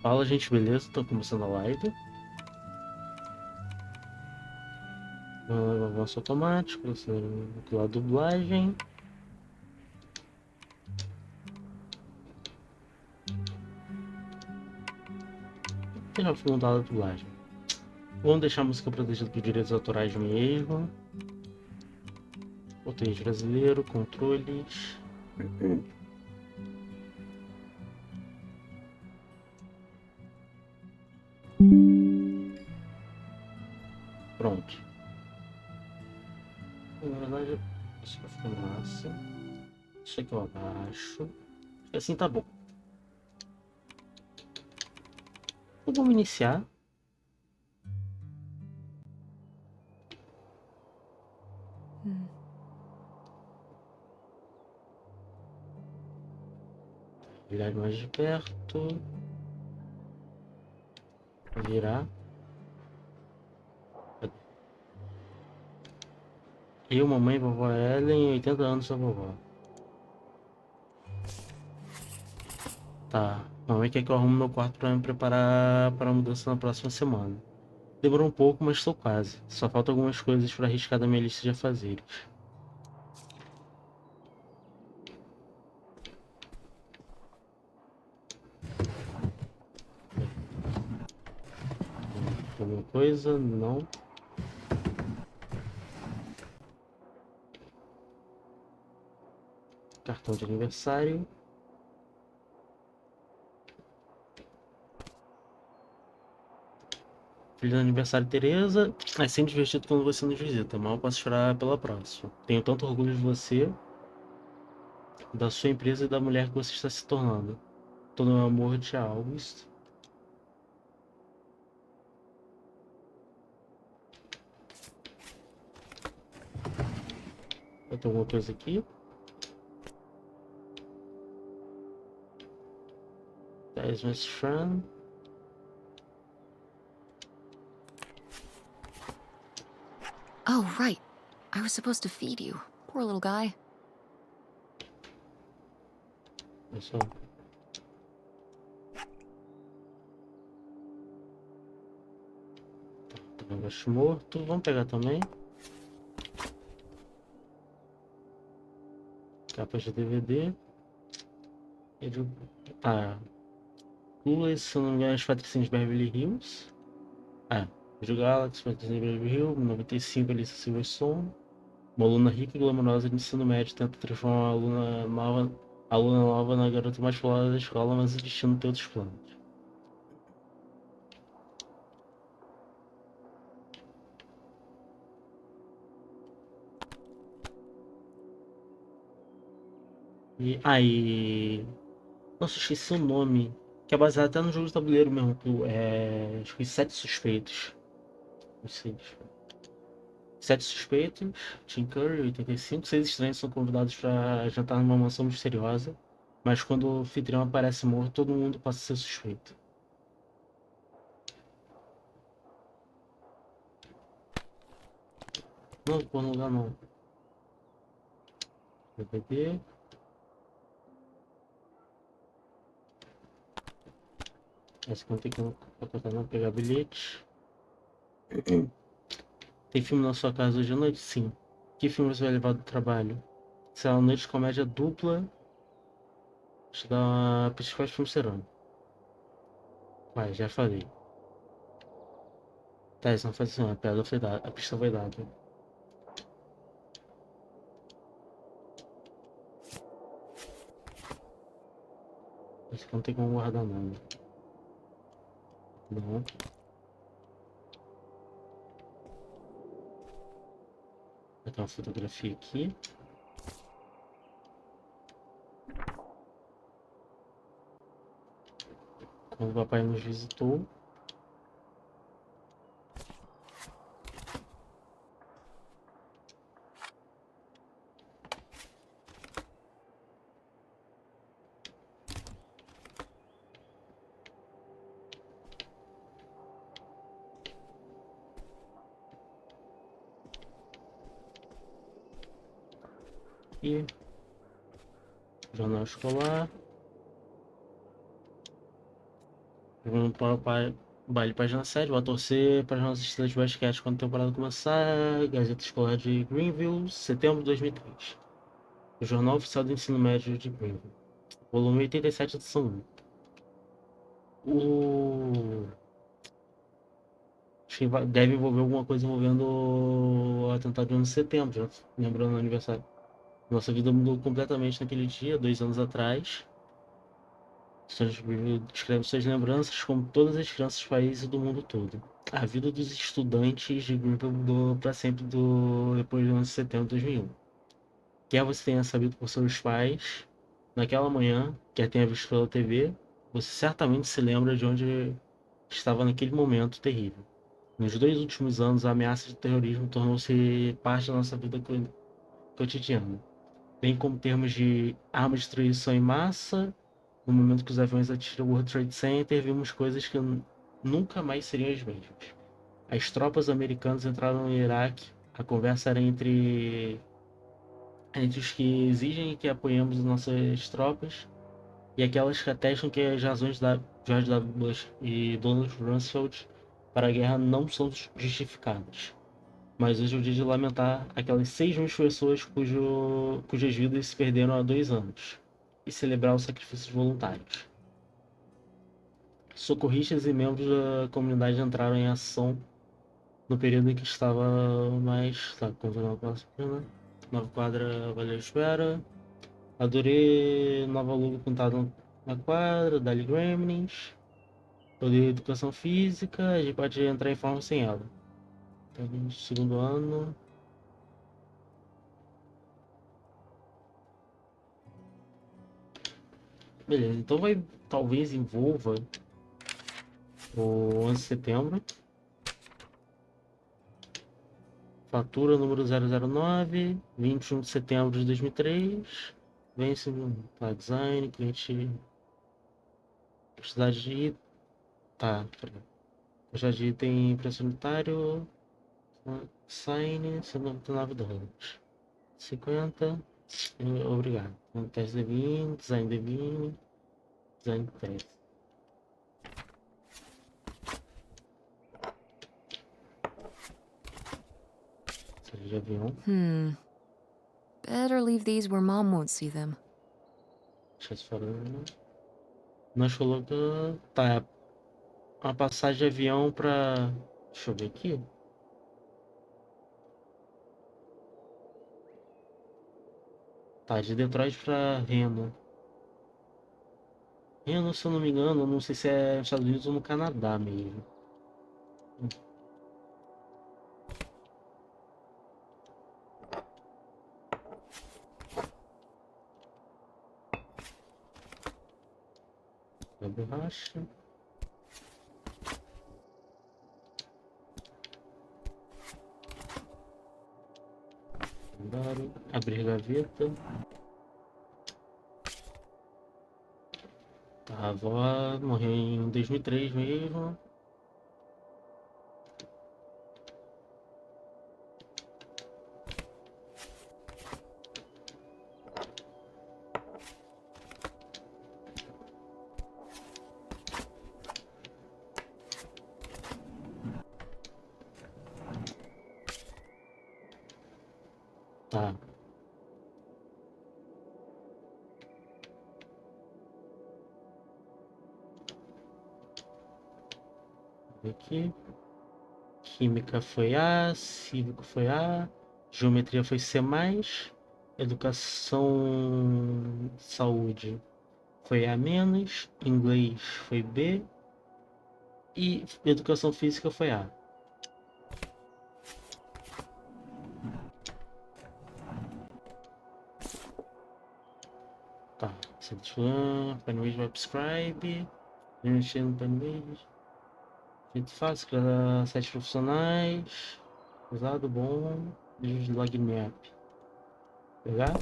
Fala, gente, beleza? Tô começando a live. Avanço automático, você a dublagem. E já fui mudar a dublagem. Vamos deixar a música protegida por direitos autorais mesmo. Português brasileiro, controles. Pronto. Na verdade, isso vai ficar massa. Isso aqui eu abaixo. Assim tá bom. Então vamos iniciar. Olhar mais de perto. Virar. Eu, mamãe, vovó Ellen, 80 anos a vovó. Tá. Mamãe quer que eu arrume meu quarto pra me preparar para a mudança na próxima semana. Demorou um pouco, mas estou quase. Só faltam algumas coisas para arriscar da minha lista de afazeres. Alguma coisa? Não. Cartão de aniversário. Feliz aniversário, Tereza. É sempre divertido quando você nos visita. Mal posso esperar pela próxima. Tenho tanto orgulho de você, da sua empresa e da mulher que você está se tornando. Todo meu amor de August. Eu tenho alguma coisa aqui. That is my friend. Oh, right. I was supposed to feed you. Poor little guy. É só. Negócio morto. Vamos pegar também. Capas de DVD. Ele... Ah, duas, se eu não me engano, as patricinhas de Beverly Hills. Ah, Jogo Galaxy, patricinha de Beverly Hills, 95, Alice Silverstone. Uma aluna rica e glamourosa de ensino médio tenta transformar uma aluna nova na garota mais popular da escola, mas o destino tem outros planos. E aí. Nossa, esqueci o nome. Que é baseado até no jogo de tabuleiro mesmo. Acho que Sete Suspeitos. Não sei. Sete Suspeitos, Tim Curry, 85. Seis estranhos são convidados para jantar numa mansão misteriosa. Mas quando o anfitrião aparece morto, todo mundo passa a ser suspeito. Não, pô, não dá não. DVD. Essa que não tem que botar não, pegar bilhete. Tem filme na sua casa hoje à noite? Sim. Que filme você vai levar do trabalho? Se é uma noite de comédia dupla, te dá uma pista quais filmes serão. Vai, já falei. Tá, isso não faz assim, a piada foi dada, a pista foi dada. Esse aqui não tem como guardar não. Não. Vai ter uma fotografia aqui. Quando o papai nos visitou. E jornal escolar. Vamos para o baile página 7. Vou torcer para as nossas estrelas de basquete quando a temporada começar. Gazeta Escolar de Greenville, setembro de 2003. O Jornal Oficial do Ensino Médio de Greenville. Volume 87, edição 1. Acho que deve envolver alguma coisa envolvendo o atentado de 11 de setembro, né? Lembrando o aniversário. Nossa vida mudou completamente naquele dia, 2 anos atrás. Descreve suas lembranças como todas as crianças do país e do mundo todo. A vida dos estudantes de Greenville mudou para sempre depois do 11 de setembro de 2001. Quer você tenha sabido por seus pais, naquela manhã, quer tenha visto pela TV, você certamente se lembra de onde estava naquele momento terrível. Nos 2 últimos anos, a ameaça de terrorismo tornou-se parte da nossa vida cotidiana, bem como termos de armas de destruição em massa. No momento que os aviões atingiram o World Trade Center, vimos coisas que nunca mais seriam as mesmas. As tropas americanas entraram no Iraque. A conversa era entre os que exigem que apoiemos nossas tropas e aquelas que atestam que as razões da George W. Bush e Donald Rumsfeld para a guerra não são justificadas. Mas hoje é o dia de lamentar aquelas 6 mil pessoas cujas vidas se perderam há 2 anos e celebrar os sacrifícios voluntários. Socorristas e membros da comunidade entraram em ação no período em que estava mais. Tá, continuando a próxima. Nova quadra, valeu, espera. Adorei nova logo pintada na quadra, Dali Gremlins. Odeio educação física, a gente pode entrar em forma sem ela. Então, segundo ano. Beleza, então vai. Talvez envolva o 11 de setembro. Fatura número 009, 21 de setembro de 2003. Vence, tá, design, cliente, quantidade de, tá, quantidade de item preço unitário, sign, $199. 50, obrigado. Teste Devine, design Devine, design teste. Série de avião. Better leave these where Mom won't see them. Deixa eu falar. Nós colocamos, tá, uma passagem de avião pra, deixa eu ver aqui. Tá, de Detroit pra Reno. Reno, se eu não me engano, não sei se é nos Estados Unidos ou no Canadá mesmo. A borracha. Mandaram. Abrir gaveta. Tá, a avó morreu em 2003 mesmo. Tá. Aqui. Química foi A, cívico foi A, geometria foi C+, educação, saúde foi A-, inglês foi B e educação física foi A. Tá, Painwave Web Scribe, mexer no Painwave, jeito fácil, criar 7 profissionais, usado, bom, livro de logmap. Pegar?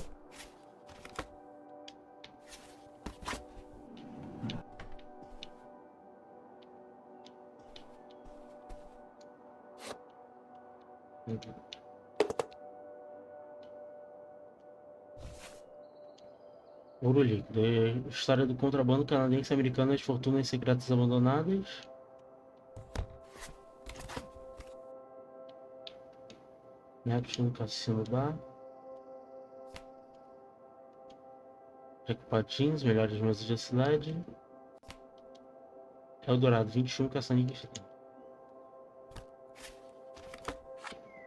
Ouro líquido. É história do contrabando canadense e americano de fortunas secretas abandonadas. Netos no cassino bar. Jack Patins, melhores mesas da cidade. Eldorado 21, caça-níqueis.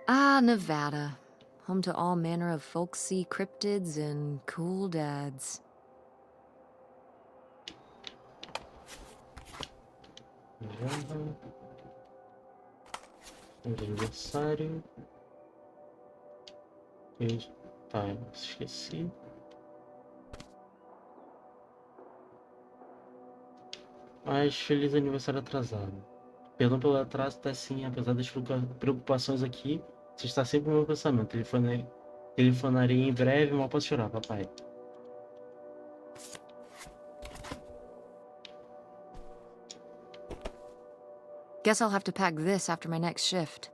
Ah, Nevada. Home to all manner of folksy cryptids and cool dads. Guerra. De aniversário. Tá, esqueci. Mas feliz aniversário atrasado. Perdão pelo atraso, tá sim, apesar das preocupações aqui, você está sempre no meu pensamento. Telefonarei em breve, mal posso chorar, papai. Guess I'll have to pack this after my next shift.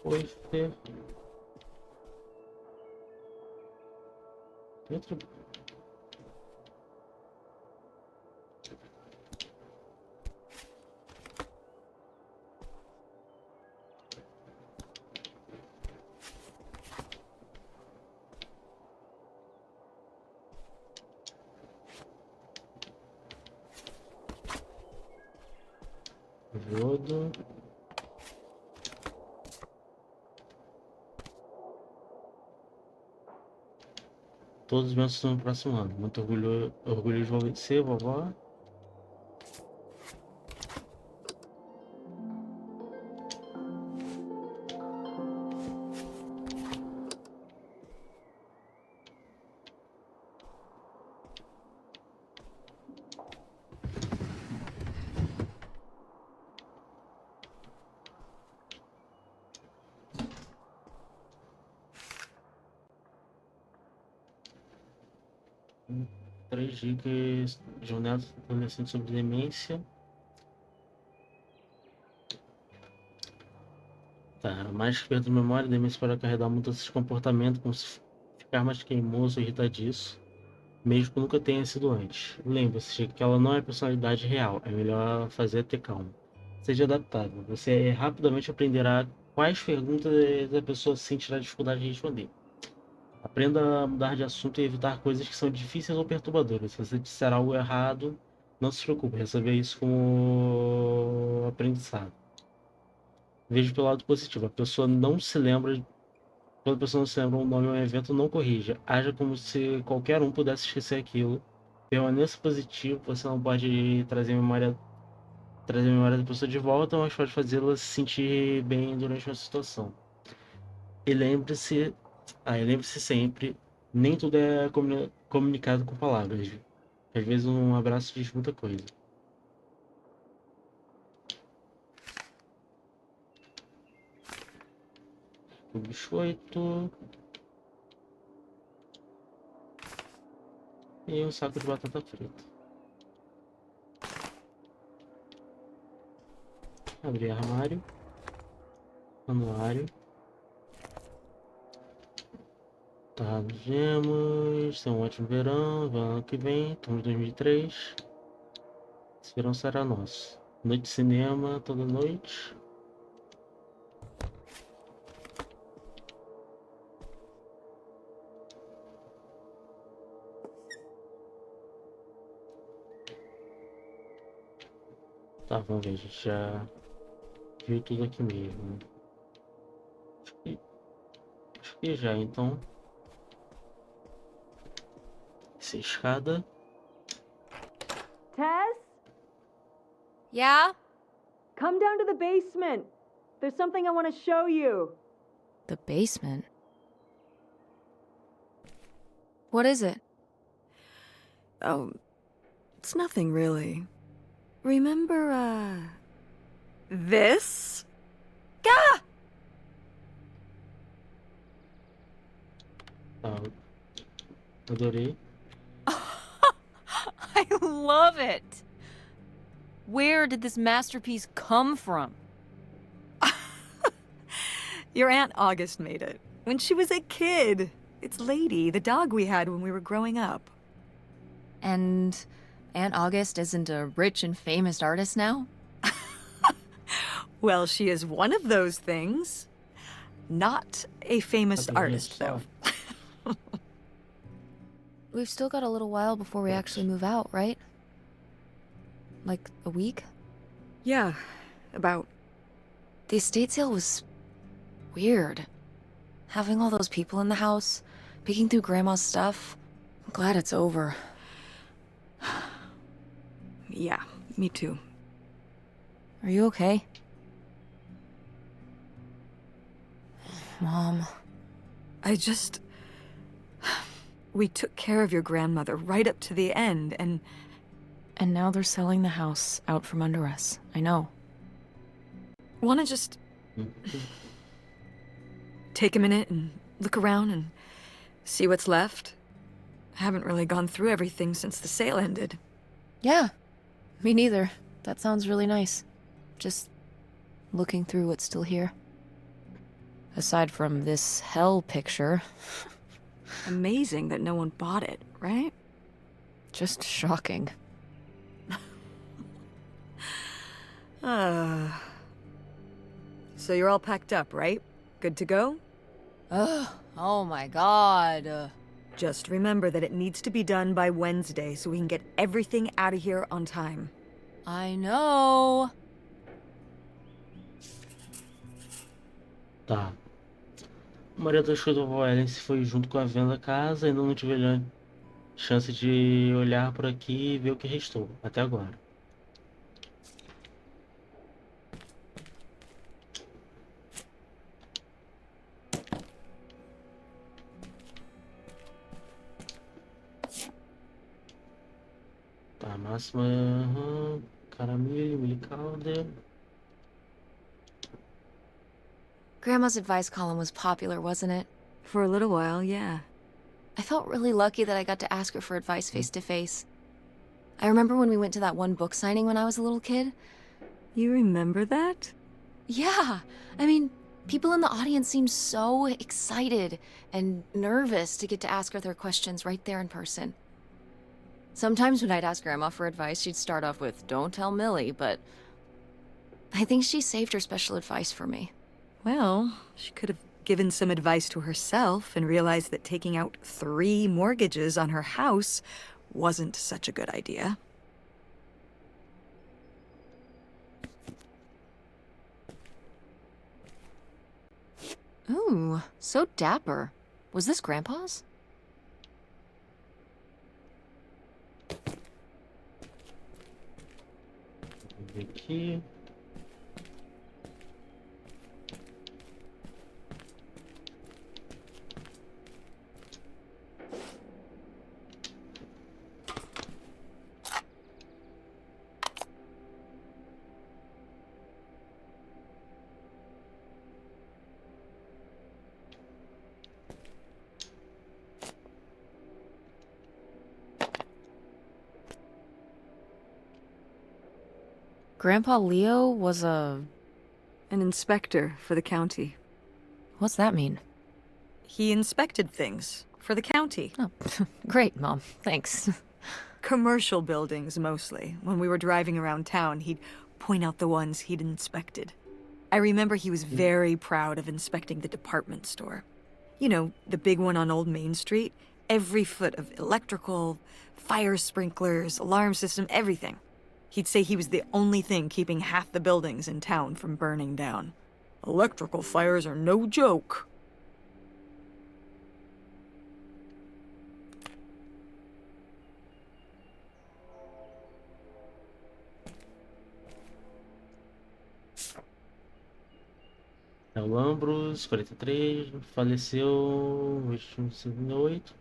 Poster. Outro. Jogo. Todos os meus são no próximo ano. Muito orgulho de você, vovó. Três dicas de um neto adolescente sobre demência. Tá, mais que perda de memória, demência para carregar mudanças de comportamento, como se ficar mais queimoso ou irritadiço, mesmo que nunca tenha sido antes. Lembre-se que ela não é personalidade real, é melhor fazer ter calma. Seja adaptável, você rapidamente aprenderá quais perguntas a pessoa sentirá dificuldade de responder. Aprenda a mudar de assunto e evitar coisas que são difíceis ou perturbadoras. Se você disser algo errado, não se preocupe, receba isso como aprendizado. Veja pelo lado positivo. A pessoa não se lembra. Quando a pessoa não se lembra um nome ou um evento, não corrija. Haja como se qualquer um pudesse esquecer aquilo. Permaneça positivo. Você não pode trazer a memória da pessoa de volta, mas pode fazê-la se sentir bem durante uma situação. E lembre-se sempre, nem tudo é comunicado com palavras. Às vezes um abraço diz muita coisa. O biscoito e um saco de batata frita. Abrir armário. Anuário. Tá, gemos. Tem um ótimo verão. Ano que vem. Estamos em 2003. Esse verão será nosso. Noite de cinema toda noite. Tá, vamos ver. A gente já viu tudo aqui mesmo. Acho que já, então. Essa escada. Tess, Yeah? come down to the basement. There's something I want to show you. The basement? What is it? Oh, it's nothing really. Remember, this? Gah! Tá, adorei. I love it! Where did this masterpiece come from? Your Aunt August made it. When she was a kid. It's Lady, the dog we had when we were growing up. And Aunt August isn't a rich and famous artist now? Well, she is one of those things. Not a famous Sabia artist, só. though. We've still got a little while before we actually move out, right? Like a week? Yeah, about. The estate sale was weird. Having all those people in the house, picking through Grandma's stuff. I'm glad it's over. Yeah, me too. Are you okay? Mom. I just. We took care of your grandmother right up to the end, and. And now they're selling the house out from under us. I know. Wanna just take a minute and look around and see what's left? I haven't really gone through everything since the sale ended. Yeah. Me neither. That sounds really nice. Just looking through what's still here. Aside from this hell picture. Amazing that no one bought it, right? Just shocking. So you're all packed up, right? Good to go? Ugh. Oh my god. Just remember that it needs to be done by Wednesday so we can get everything out of here on time. I know. Tá. A maioria das coisas da vovó Ellen se foi junto com a venda da casa, ainda não tive a chance de olhar por aqui e ver o que restou, até agora. Tá, máxima. Caramilho, milicalda. Grandma's advice column was popular, wasn't it? For a little while, yeah. I felt really lucky that I got to ask her for advice face to face. I remember when we went to that one book signing when I was a little kid. You remember that? Yeah, I mean, people in the audience seemed so excited and nervous to get to ask her their questions right there in person. Sometimes when I'd ask Grandma for advice, she'd start off with, "Don't tell Millie," but I think she saved her special advice for me. Well, she could have given some advice to herself and realized that taking out 3 mortgages on her house wasn't such a good idea. Ooh, so dapper. Was this Grandpa's? Vou ver aqui. Grandpa Leo was a... An inspector for the county. What's that mean? He inspected things for the county. Oh, great, Mom. Thanks. Commercial buildings, mostly. When we were driving around town, he'd point out the ones he'd inspected. I remember he was very proud of inspecting the department store. You know, the big one on Old Main Street. Every foot of electrical, fire sprinklers, alarm system, everything. He'd say he was the only thing keeping half the buildings in town from burning down. Electrical fires are no joke. É o Ambrose, 43, faleceu em 1958.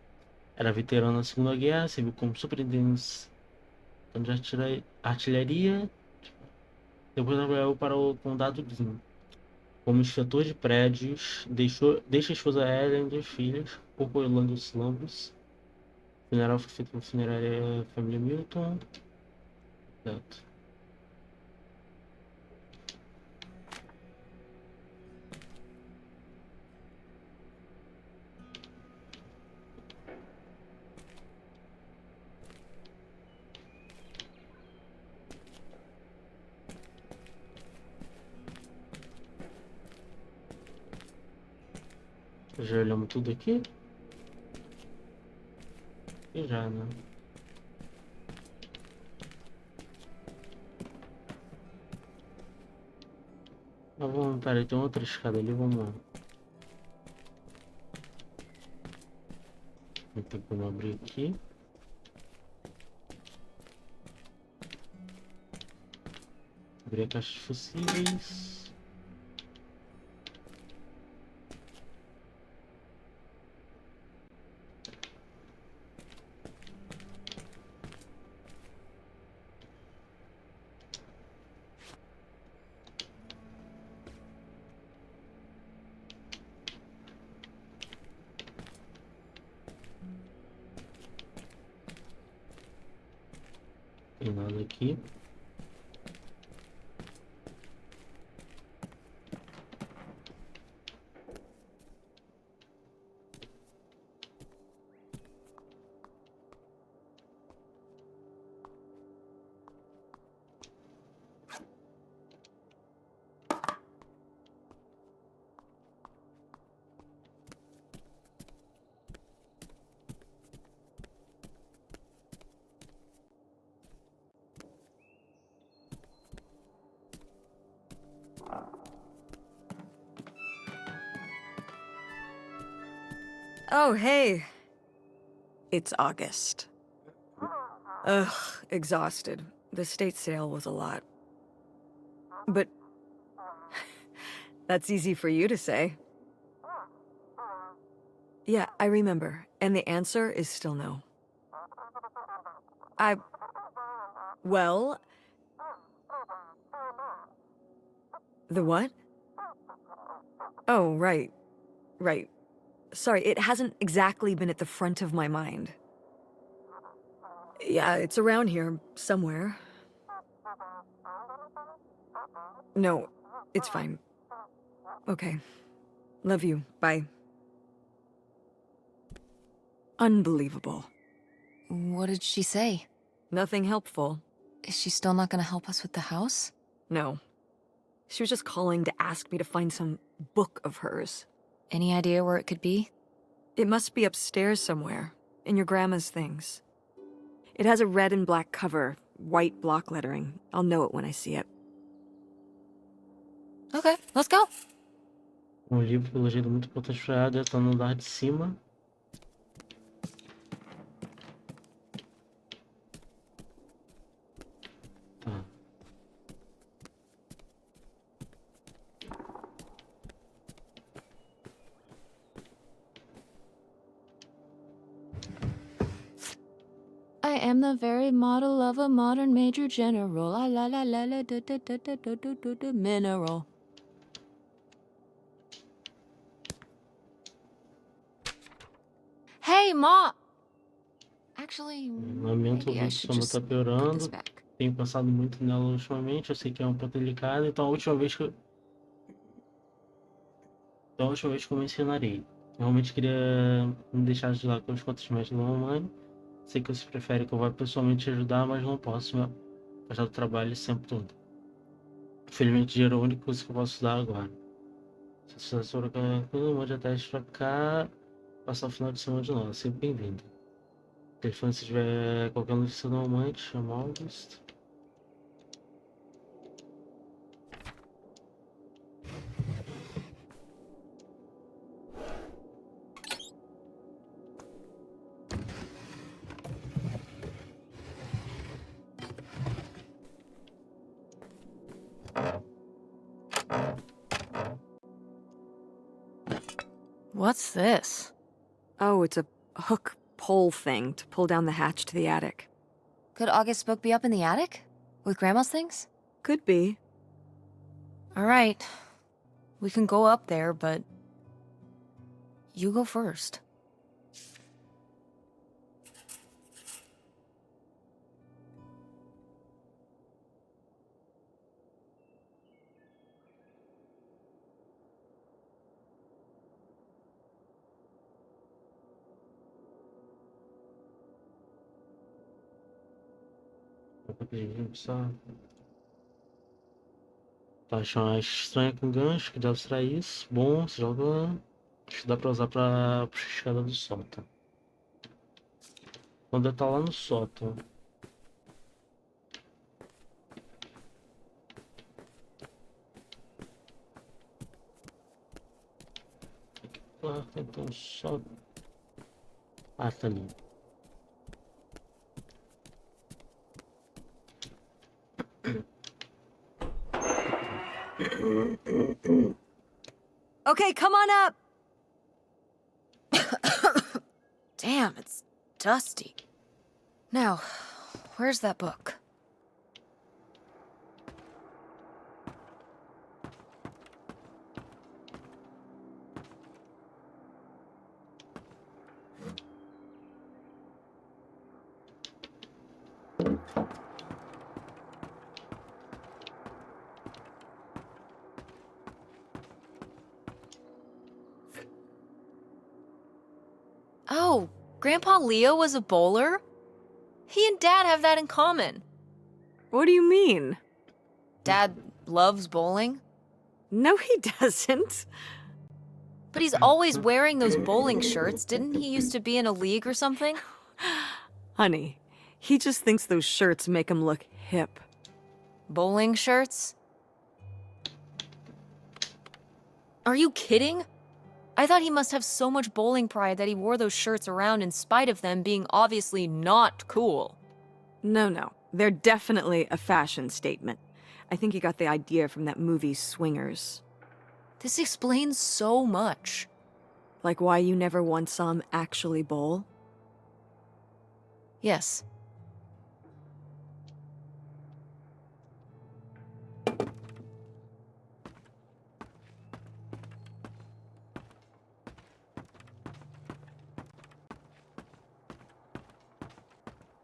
Era veterano na Segunda Guerra, serviu como superintendente de artilharia. Depois trabalhou para o Condado Green. Como inspetor de prédios, deixa a esposa Ellen e 2 filhos, por Orlando Lambros. O funeral foi feito pela funerária família Milton. Certo. Já olhamos tudo aqui? E já, né? Mas vamos, peraí, tem outra escada ali, vamos lá. Não tem como abrir aqui. Abrir a caixa de fusíveis. Tem nada aqui. Oh, hey. It's August. Ugh, exhausted. The state sale was a lot. But that's easy for you to say. Yeah, I remember. And the answer is still no. Well... The what? Oh, right. Right. Sorry, it hasn't exactly been at the front of my mind. Yeah, it's around here, somewhere. No, it's fine. Okay. Love you. Bye. Unbelievable. What did she say? Nothing helpful. Is she still not gonna help us with the house? No. She was just calling to ask me to find some book of hers. Any idea where it could be? It must be upstairs somewhere, in your grandma's things. It has a red and black cover, white block lettering. I'll know it when I see it. Okay, let's go. Um livro, pelo jeito, muito importante pra ela, deve estar no andar de cima. Tá. I am the very model of a modern major general. La la la la la da da da da da da da da mineral. Hey, Ma! Actually, Lamento maybe I ouvir que should sua mãe just tá put piorando. this back. Tenho pensado muito nela ultimamente. Eu sei que é um ponto delicado. Então a última vez que eu mencionarei. Eu realmente queria me deixar de lado com os contas da mamãe. Sei que você prefere que eu vá pessoalmente te ajudar, mas não posso me afastar do trabalho esse tempo todo. Infelizmente, dinheiro é a única coisa que eu posso dar agora. Se a senhora quer coisa, mande a teste pra cá. Passar o final de semana de novo. Sempre bem-vindo. Telefone se tiver qualquer notícia da mamãe, te chama August. What's this? Oh, it's a hook pole thing to pull down the hatch to the attic. Could August's book be up in the attic? With Grandma's things? Could be. Alright. We can go up there, but... You go first. Só. Tá, achando estranho com gancho, que deve extrair isso. Bom, você joga. Acho que dá pra usar pra puxar a escada do sótão. Quando eu tá lá no sótão. Ah, então só. Ah, tá ali. Okay, come on up! Damn, it's dusty. Now, where's that book? Oh, Grandpa Leo was a bowler? He and Dad have that in common. What do you mean? Dad loves bowling, No, he doesn't. but he's always wearing those bowling shirts. Didn't he used to be in a league or something? Honey, he just thinks those shirts make him look hip. Bowling shirts? Are you kidding? I thought he must have so much bowling pride that he wore those shirts around in spite of them being obviously not cool. No. They're definitely a fashion statement. I think he got the idea from that movie Swingers. This explains so much. Like why you never once saw him actually bowl? Yes.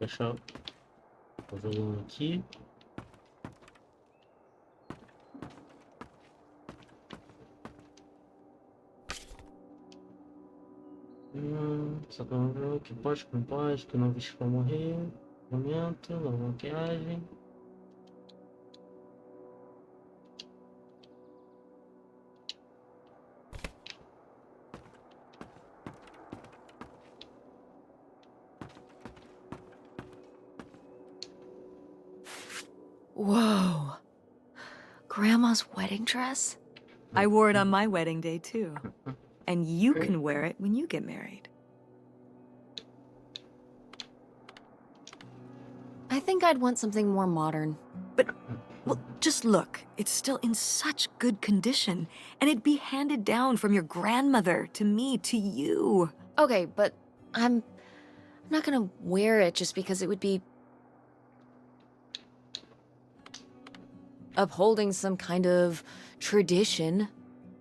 Deixa o volume aqui. Só que vamos ver o que pode, o que não pode, que eu não visto pra morrer. Momento, nova maquiagem. Whoa. Grandma's wedding dress? I wore it on my wedding day, too. And you can wear it when you get married. I think I'd want something more modern. Well, just look. It's still in such good condition. And it'd be handed down from your grandmother to me to you. Okay, but I'm not gonna wear it just because it would be upholding some kind of tradition.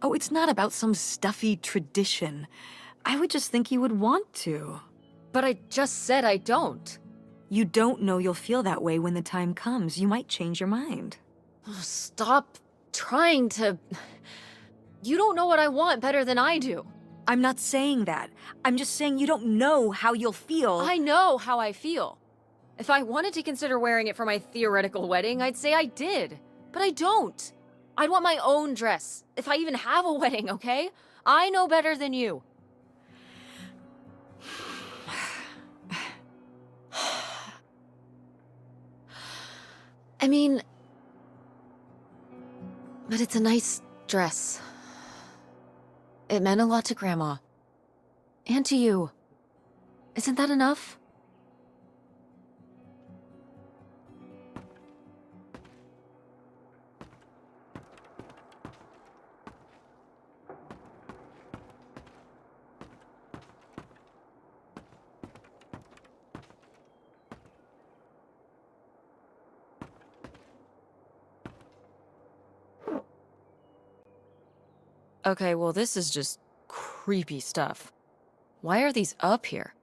Oh, it's not about some stuffy tradition. I would just think you would want to. But I just said I don't. You don't know you'll feel that way when the time comes. You might change your mind. Oh, stop trying to... You don't know what I want better than I do. I'm not saying that. I'm just saying you don't know how you'll feel. I know how I feel. If I wanted to consider wearing it for my theoretical wedding, I'd say I did. But I don't. I'd want my own dress, if I even have a wedding, okay? I know better than you. I mean... But it's a nice dress. It meant a lot to Grandma. And to you. Isn't that enough? Okay, well, this is just creepy stuff. Why are these up here?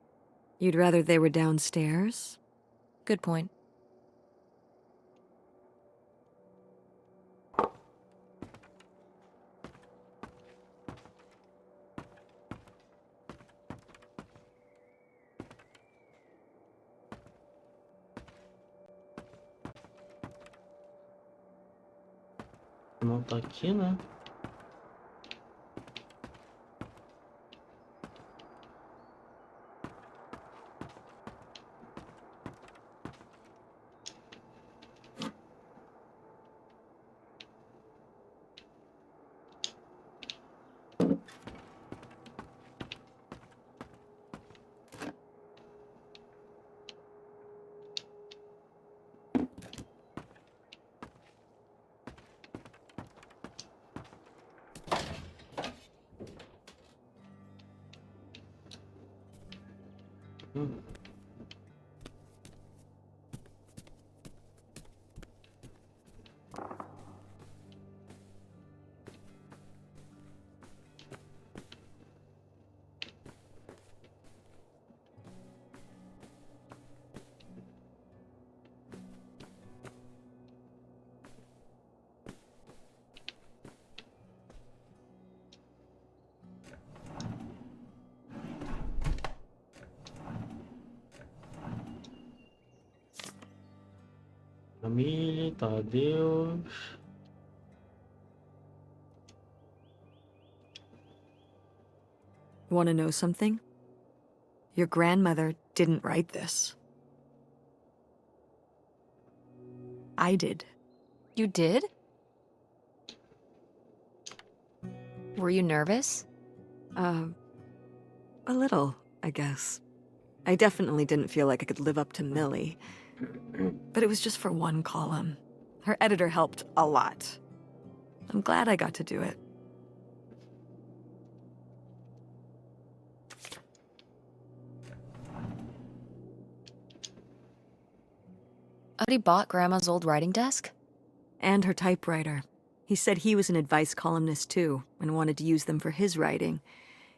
You'd rather they were downstairs? Good point. Não tá aqui, né? Hum. Família, tá, Deus. Want to know something? Your grandmother didn't write this. I did. You did? Were you nervous? A little, I guess. I definitely didn't feel like I could live up to Millie. But it was just for one column. Her editor helped a lot. I'm glad I got to do it. Odie bought Grandma's old writing desk? And her typewriter. He said he was an advice columnist too, and wanted to use them for his writing.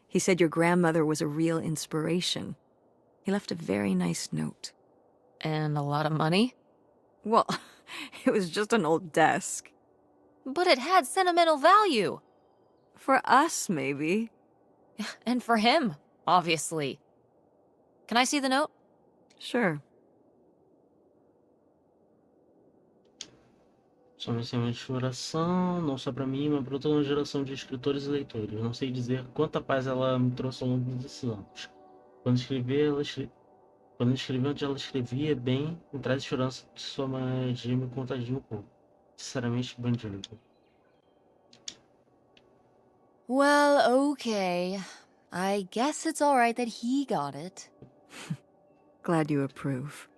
He said your grandmother was a real inspiration. He left a very nice note. And a lot of money? Well, it was just an old desk. But it had sentimental value. For us, maybe. And for him, obviously. Can I see the note? Sure. Sou uma excelente oração, não só para mim, mas para toda uma geração de escritores e leitores. Não sei dizer quanta paz ela me trouxe ao longo desses anos. Quando escrevia onde ela escrevia bem, me traz esperança de sua magia me contagia um pouco. Sinceramente, bandido. Well, okay. I guess it's alright that he got it. Glad you approve.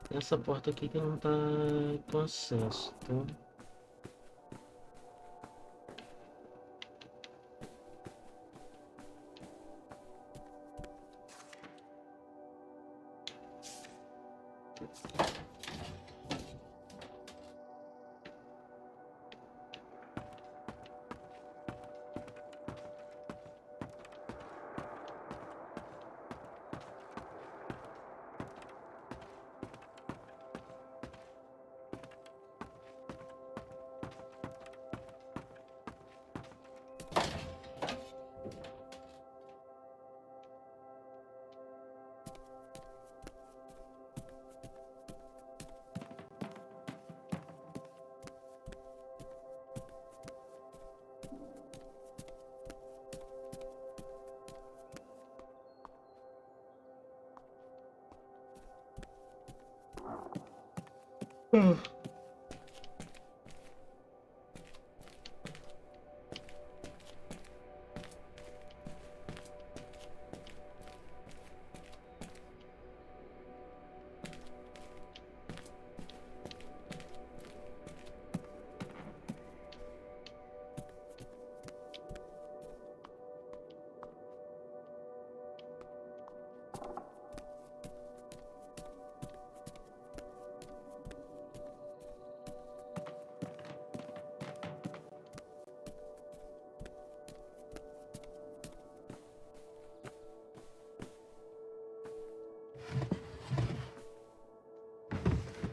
Essa porta aqui que não tá com acesso, então...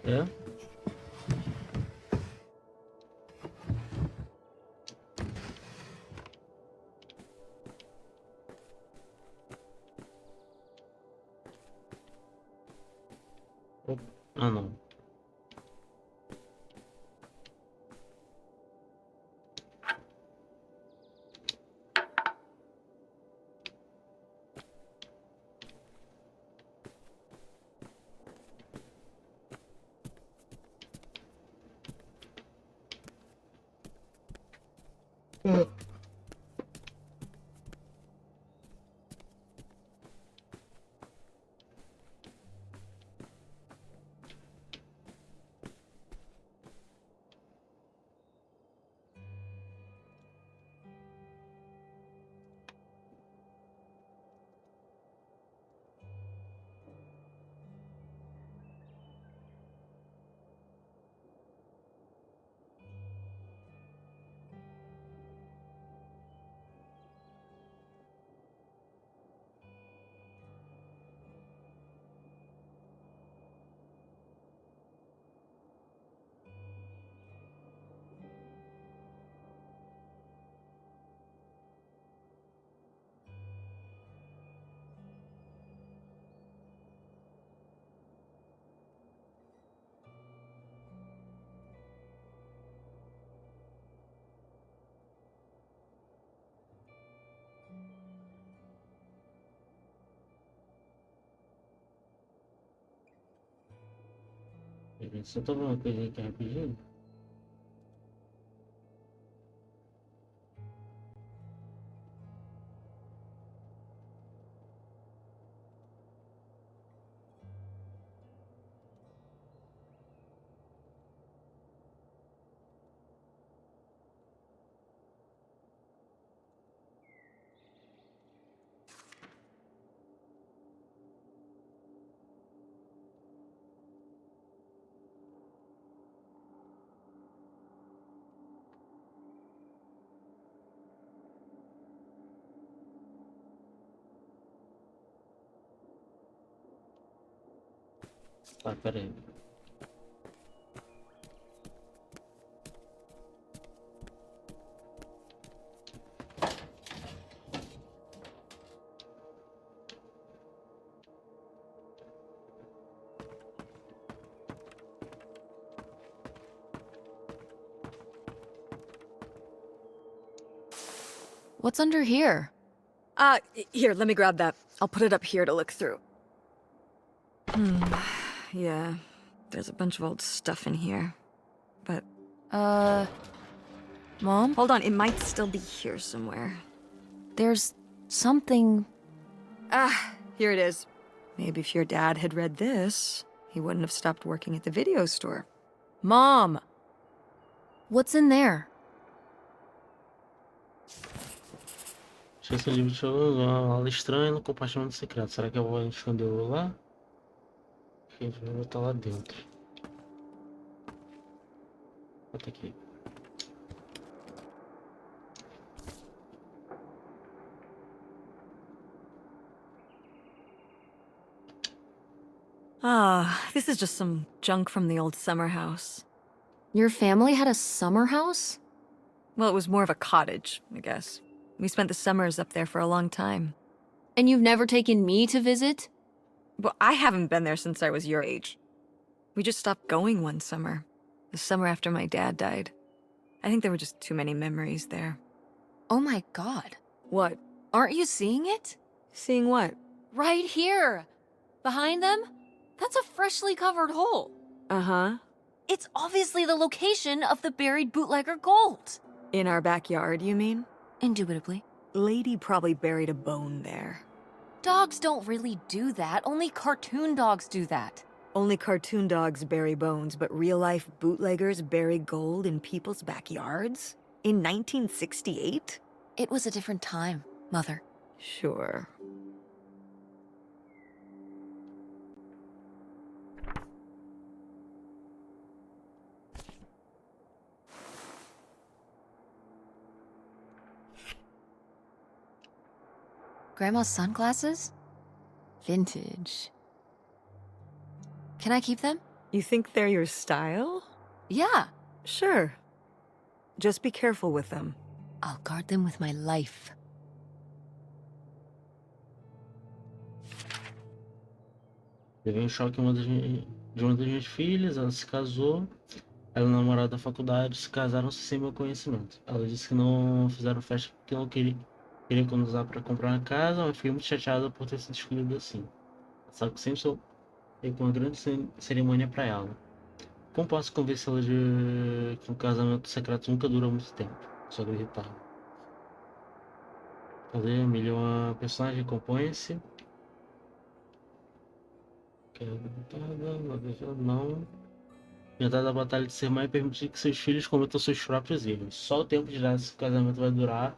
É? Ah, não. Só tô vendo uma coisinha aqui rapidinho. Tá, pera aí. What's under here? Here, let me grab that. I'll put it up here to look through. Yeah, there's a bunch of old stuff in here. But, Mom? hold on, it might still be here somewhere. There's something... Here it is. Maybe if your dad had read this, he wouldn't have stopped working at the video store. Mom! What's in there? Achei esse livro de uma aula estranha no compartimento secreto. Será que eu vou esconder lá? A gente vai botar lá dentro. Bota aqui. This is just some junk from the old summer house. Your family had a summer house? Well, it was more of a cottage, I guess. We spent the summers up there for a long time. And you've never taken me to visit? Well, I haven't been there since I was your age. We just stopped going one summer. The summer after my dad died. I think there were just too many memories there. Oh my god. What? Aren't you seeing it? Seeing what? Right here! Behind them? That's a freshly covered hole. Uh-huh. It's obviously the location of the buried bootlegger gold. In our backyard, you mean? Indubitably. Lady probably buried a bone there. Dogs don't really do that. Only cartoon dogs do that. Only cartoon dogs bury bones, but real-life bootleggers bury gold in people's backyards? In 1968? It was a different time, Mother. Sure. Grandma's sunglasses? Vintage. Can I keep them? You think they're your style? Yeah, Sure. Just be careful with them. I'll guard them with my life. Teve um choque de uma das minhas filhas, ela se casou. Ela e o namorado da faculdade se casaram sem meu conhecimento. Ela disse que não fizeram festa porque não queria economizar para comprar uma casa, mas fiquei muito chateada por ter sido escolhido assim. Sabe que sempre sou com uma grande cerimônia para ela. Como posso convencê-la de que um casamento secreto nunca dura muito tempo? Só gritar. Cadê? Emília é uma personagem, compõe-se. Não. Tentar da batalha de ser mãe permitir que seus filhos cometam seus próprios erros. Só o tempo dirá se o casamento vai durar.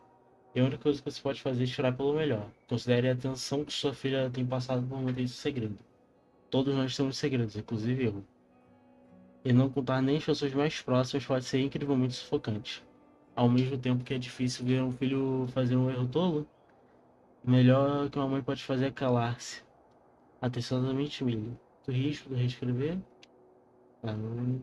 E a única coisa que você pode fazer é tirar pelo melhor. Considere a atenção que sua filha tem passado por manter esse segredo. Todos nós temos segredos, inclusive eu. E não contar nem as pessoas mais próximas pode ser incrivelmente sufocante. Ao mesmo tempo que é difícil ver um filho fazer um erro tolo, o melhor que uma mãe pode fazer é calar-se. Atenciosamente, Millie. Do risco de reescrever? Ah, não.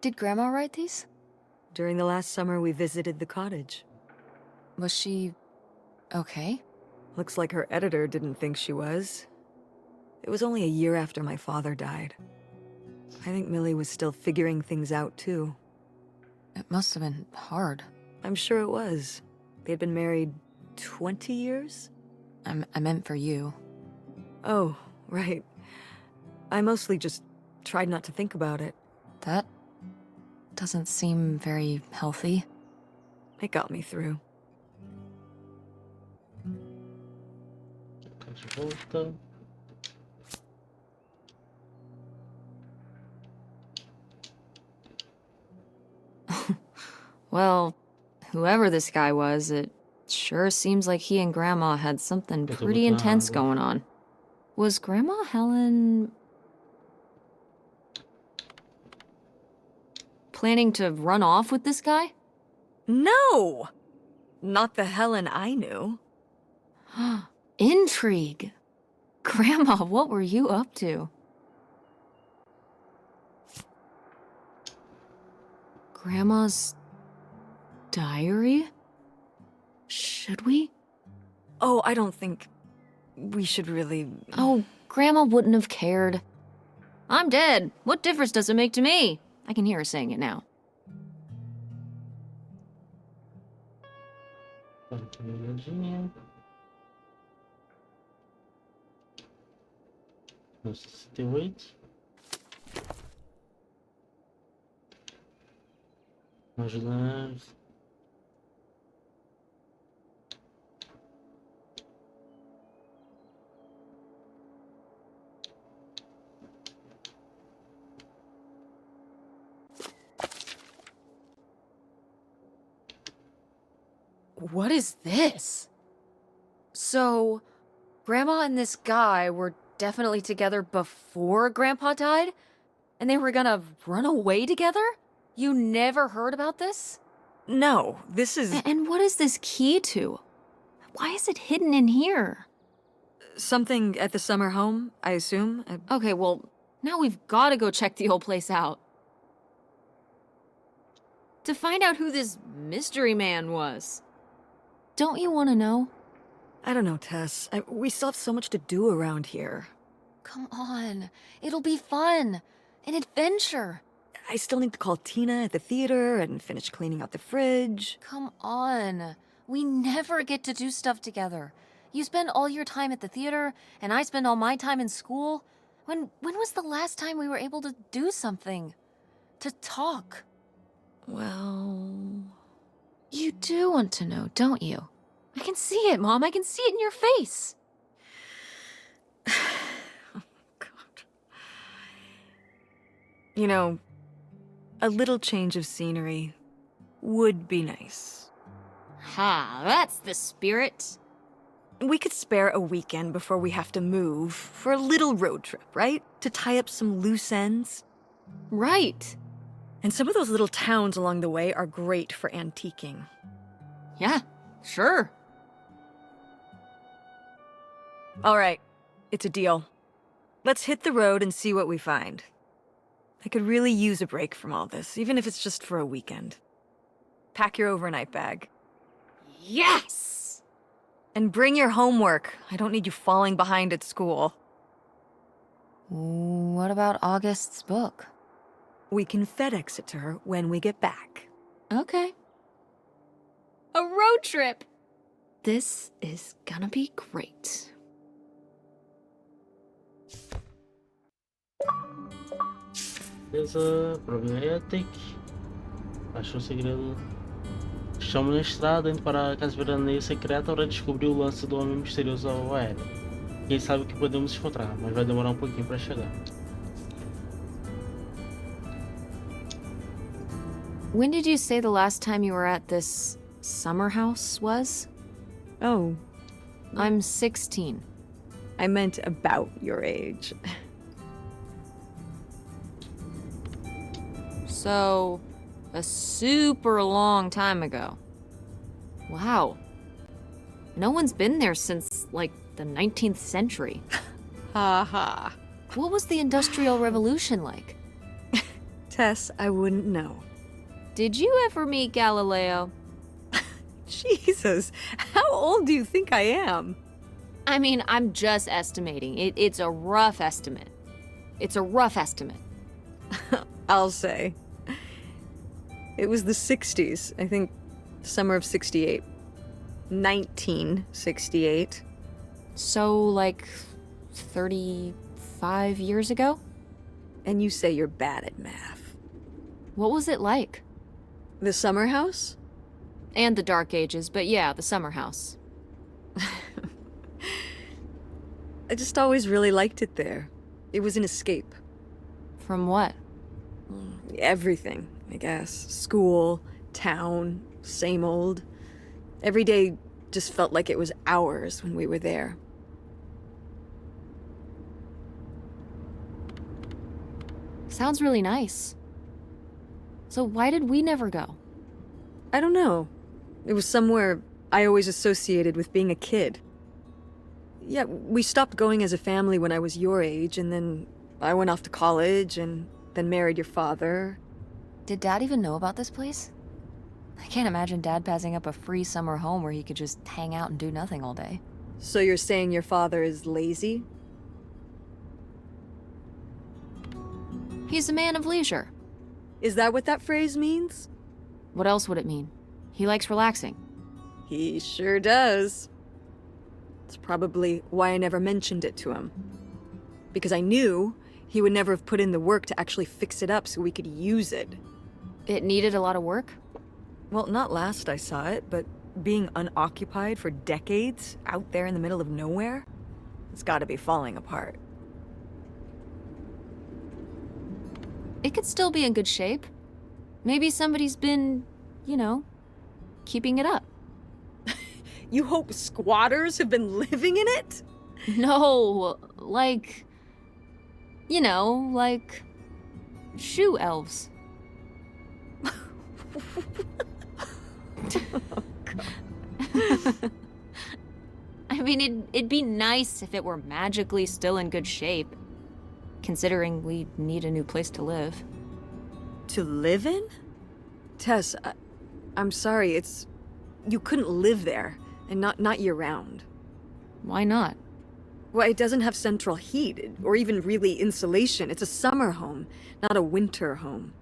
Did Grandma write these? During the last summer, we visited the cottage. Was she okay? Looks like her editor didn't think she was. It was only a year after my father died. I think Millie was still figuring things out, too. It must have been hard. I'm sure it was. They'd been married 20 years? I meant for you. Oh, right. I mostly just tried not to think about it. That doesn't seem very healthy. It got me through. De volta. Well, whoever this guy was, it sure seems like he and Grandma had something Eu tô pretty botando intense água. going on. Was Grandma Helen planning to run off with this guy? No! Not the Helen I knew. Intrigue. Grandma, what were you up to? Grandma's diary? Should we? Oh, I don't think we should really... Oh, Grandma wouldn't have cared. I'm dead. What difference does it make to me? I can hear her saying it now. Uma olhadinha. No 68. Vamos ajudar. What is this? So, Grandma and this guy were definitely together before Grandpa died? And they were gonna run away together? You never heard about this? No, this is... And what is this key to? Why is it hidden in here? something at the summer home, I assume? Okay, well, now we've gotta go check the old place out. To find out who this mystery man was. Don't you want to know? I don't know, Tess. We still have so much to do around here. Come on. It'll be fun. An adventure. I still need to call Tina at the theater and finish cleaning out the fridge. Come on. We never get to do stuff together. You spend all your time at the theater, and I spend all my time in school. When was the last time we were able to do something? To talk? Well... You do want to know, don't you? I can see it, Mom. I can see it in your face. Oh, God. You know, a little change of scenery would be nice. Ha, that's the spirit. We could spare a weekend before we have to move for a little road trip, right? To tie up some loose ends. Right. And some of those little towns along the way are great for antiquing. Yeah, sure. All right, It's a deal. Let's hit the road and see what we find. I could really use a break from all this, even if it's just for a weekend. Pack your overnight bag. Yes! And bring your homework. I don't need you falling behind at school. What about August's book? We can FedEx it to her when we get back. Okay. A road trip! This is gonna be great. Beleza, problematic. Achou o segredo. Estamos na estrada indo para a casa de veraneio secreta para descobrir o lance do homem misterioso ao aéreo. Quem sabe o que podemos encontrar, mas vai demorar um pouquinho para chegar. When did you say the last time you were at this summer house was? Oh, I'm 16. I meant about your age. So, a super long time ago. Wow. No one's been there since, like, the 19th century. Ha ha. What was the Industrial Revolution like? Tess, I wouldn't know. Did you ever meet Galileo? Jesus, how old do you think I am? I mean, I'm just estimating. It's a rough estimate. It's a rough estimate. I'll say. It was the 60s, I think, summer of 68. 1968. So, like, 35 years ago? And you say you're bad at math. What was it like? The summer house? And the Dark Ages, but yeah, the summer house. I just always really liked it there. It was an escape. From what? Everything, I guess. School, town, same old. Every day just felt like it was hours when we were there. Sounds really nice. So why did we never go? I don't know. It was somewhere I always associated with being a kid. Yeah, we stopped going as a family when I was your age, and then I went off to college, and then married your father. Did Dad even know about this place? I can't imagine Dad passing up a free summer home where he could just hang out and do nothing all day. So you're saying your father is lazy? He's a man of leisure. Is that what that phrase means? What else would it mean? He likes relaxing. He sure does. It's probably why I never mentioned it to him. Because I knew he would never have put in the work to actually fix it up so we could use it. It needed a lot of work? Well, not last I saw it, but being unoccupied for decades, out there in the middle of nowhere, it's gotta be falling apart. It could still be in good shape. Maybe somebody's been, you know, keeping it up. You hope squatters have been living in it? No, like... You know, like... shoe elves. I mean, it'd be nice if it were magically still in good shape, considering we need a new place to live. To live in? Tess, I'm sorry, it's... You couldn't live there, and not year-round. Why not? Well, it doesn't have central heat, or even really insulation. It's a summer home, not a winter home.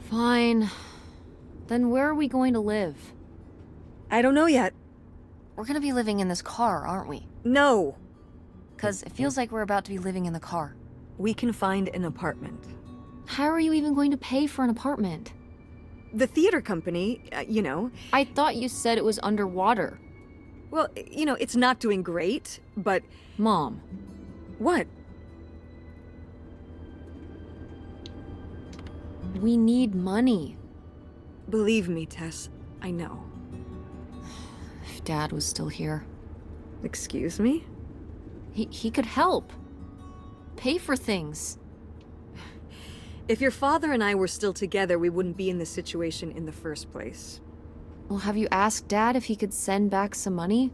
Fine. Then where are we going to live? I don't know yet. We're gonna be living in this car, aren't we? No. 'Cause it feels like we're about to be living in the car. We can find an apartment. How are you even going to pay for an apartment? The theater company, you know... I thought you said it was underwater. Well, you know, it's not doing great, but... Mom. What? We need money. Believe me, Tess, I know. If Dad was still here. Excuse me? He could help. Pay for things. If your father and I were still together, we wouldn't be in this situation in the first place. Well, have you asked Dad if he could send back some money?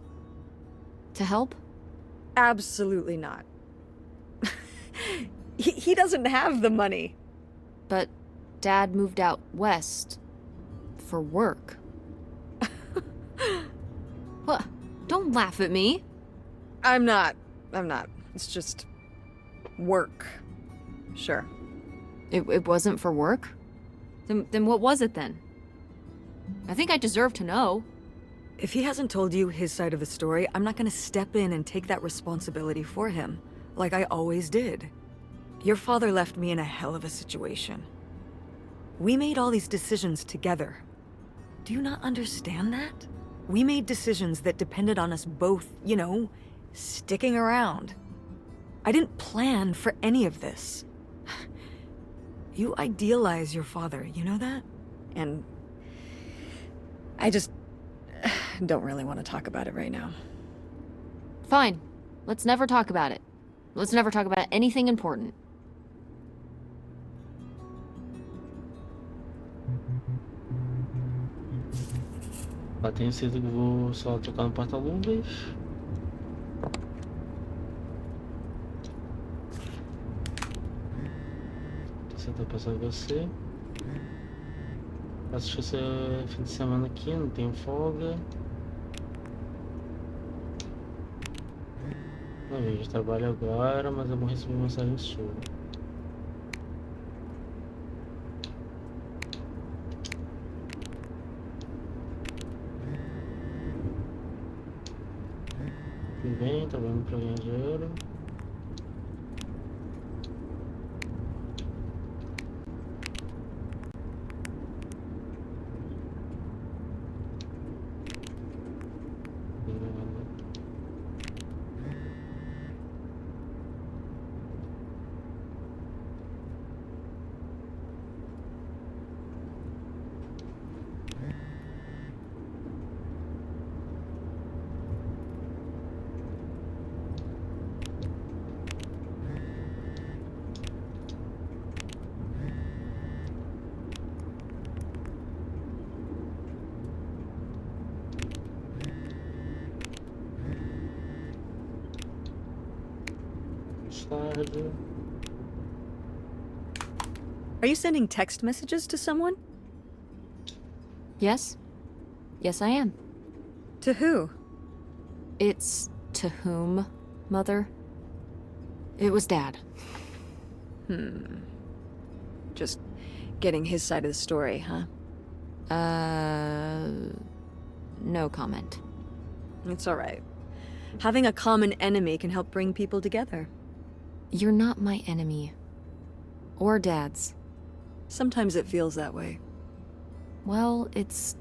To help? Absolutely not. He doesn't have the money. But Dad moved out west for work. What? Don't laugh at me. I'm not. It's just work. Sure. It wasn't for work? Then what was it then? I think I deserve to know. If he hasn't told you his side of the story, I'm not gonna step in and take that responsibility for him, like I always did. Your father left me in a hell of a situation. We made all these decisions together. Do you not understand that? We made decisions that depended on us both, you know, sticking around. I didn't plan for any of this. You idealize your father, you know that? And I just don't really want to talk about it right now. Fine. Let's never talk about it. Let's never talk about anything important. Lá tenho certeza que eu vou só trocar no porta-luvas. Você tá passando você. Acho esse fim de semana aqui, não tenho folga. Não vejo, trabalho agora, mas eu vou receber mensagem sua. Tudo bem, trabalhando para ganhar dinheiro. Tarde. Are you sending text messages to someone? Yes? Yes, I am. To who? It's to whom, Mother? It was Dad. Just getting his side of the story, huh? No comment. It's all right. Having a common enemy can help bring people together. You're not my enemy. Or Dad's. Sometimes it feels that way. Well, it's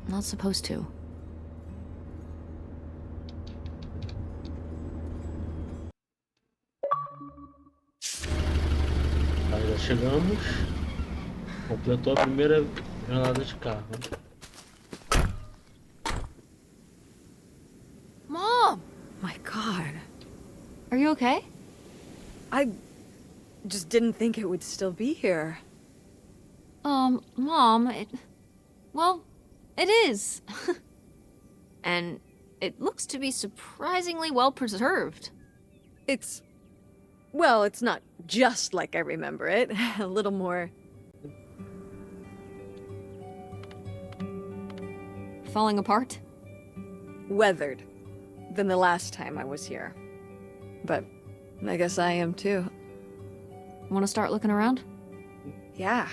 not supposed to. Aí já chegamos. Completou a primeira jornada de carro. Mom! My God. Are you okay? I just didn't think it would still be here. Mom, well, it is. And it looks to be surprisingly well preserved. Well, it's not just like I remember it. A little more... Falling apart? weathered than the last time I was here. But I guess I am too. Want to start looking around? Yeah.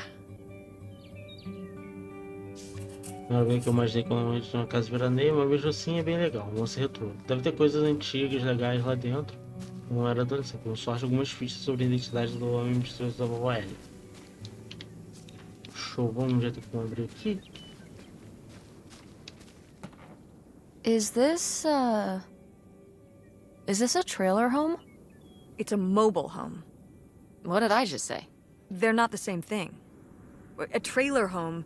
Não é bem que eu imaginei que normalmente uma casa de veraneio, mas mesmo assim é bem legal, um lance retrô. Deve ter coisas antigas, legais lá dentro. Não era adolescente, com sorte algumas fichas sobre a identidade do homem misterioso da vovó Ellie. Show, vamos já ter que abrir aqui. Is this a trailer home? It's a mobile home. What did I just say? They're not the same thing. A trailer home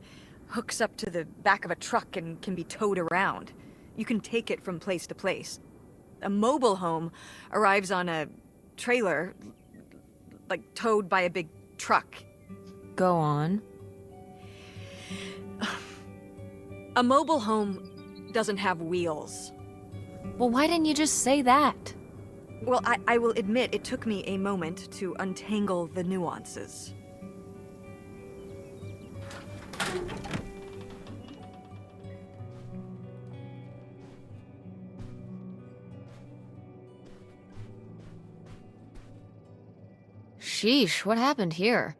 hooks up to the back of a truck and can be towed around. You can take it from place to place. A mobile home arrives on a trailer, like towed by a big truck. Go on. A mobile home doesn't have wheels. Well, why didn't you just say that? Well, I will admit it took me a moment to untangle the nuances. Sheesh, what happened here?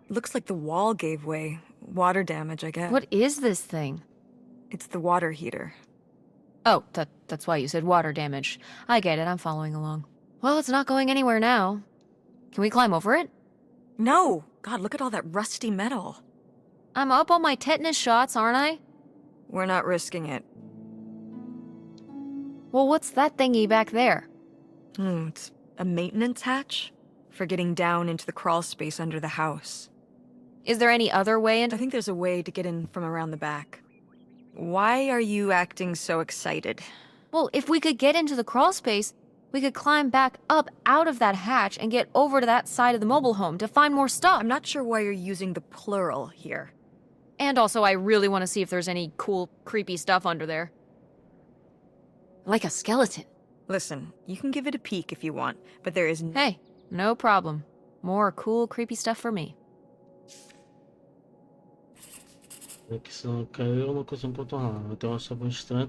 Looks like the wall gave way. Water damage, I guess. What is this thing? It's the water heater. Oh, that's why you said water damage. I get it, I'm following along. Well, it's not going anywhere now. Can we climb over it? No! God, look at all that rusty metal. I'm up on my tetanus shots, aren't I? We're not risking it. Well, what's that thingy back there? It's a maintenance hatch? For getting down into the crawl space under the house. Is there any other way I into- think there's a way to get in from around the back. Why are you acting so excited? Well, if we could get into the crawl space, we could climb back up out of that hatch and get over to that side of the mobile home to find more stuff. I'm not sure why you're using the plural here. And also, I really want to see if there's any cool, creepy stuff under there. Like a skeleton. Listen, you can give it a peek if you want, but there is Hey, no problem. More cool, creepy stuff for me. É que se não cair, eu não consigo contornar. Eu tenho uma sopa estranha.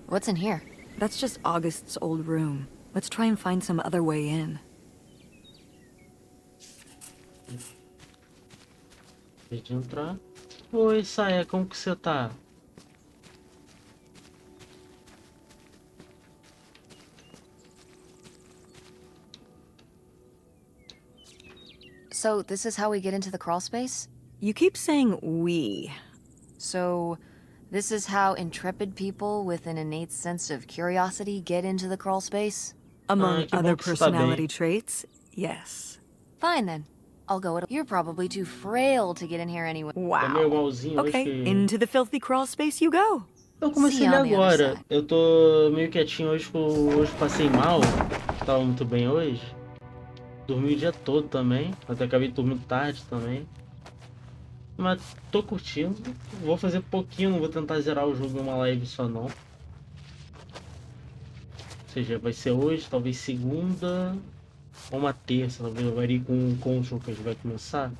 What's in here? That's just August's old room. Let's try and find some other way in. Deixa eu entrar. Oi, Saia, como que você tá? So, this is how we get into the crawl space? You keep saying we. So, this is how intrepid people with an innate sense of curiosity get into the crawl space? Among que bom other que você tá bem. personality traits, yes. Fine then. I'll go. You're probably too frail to get in here anyway. É meu Wow. irmãozinho Okay, hoje. into the filthy crawl space you go. Eu comecei See ele you on the other agora. side. Eu tô meio quietinho hoje, hoje passei mal. Tava muito bem hoje. Dormi o dia todo também. Até acabei dormindo tarde também. Mas tô curtindo. Vou fazer pouquinho, não vou tentar zerar o jogo em uma live só não. Ou seja, vai ser hoje, talvez segunda ou uma terça, talvez eu varie com o jogo que a gente vai começar.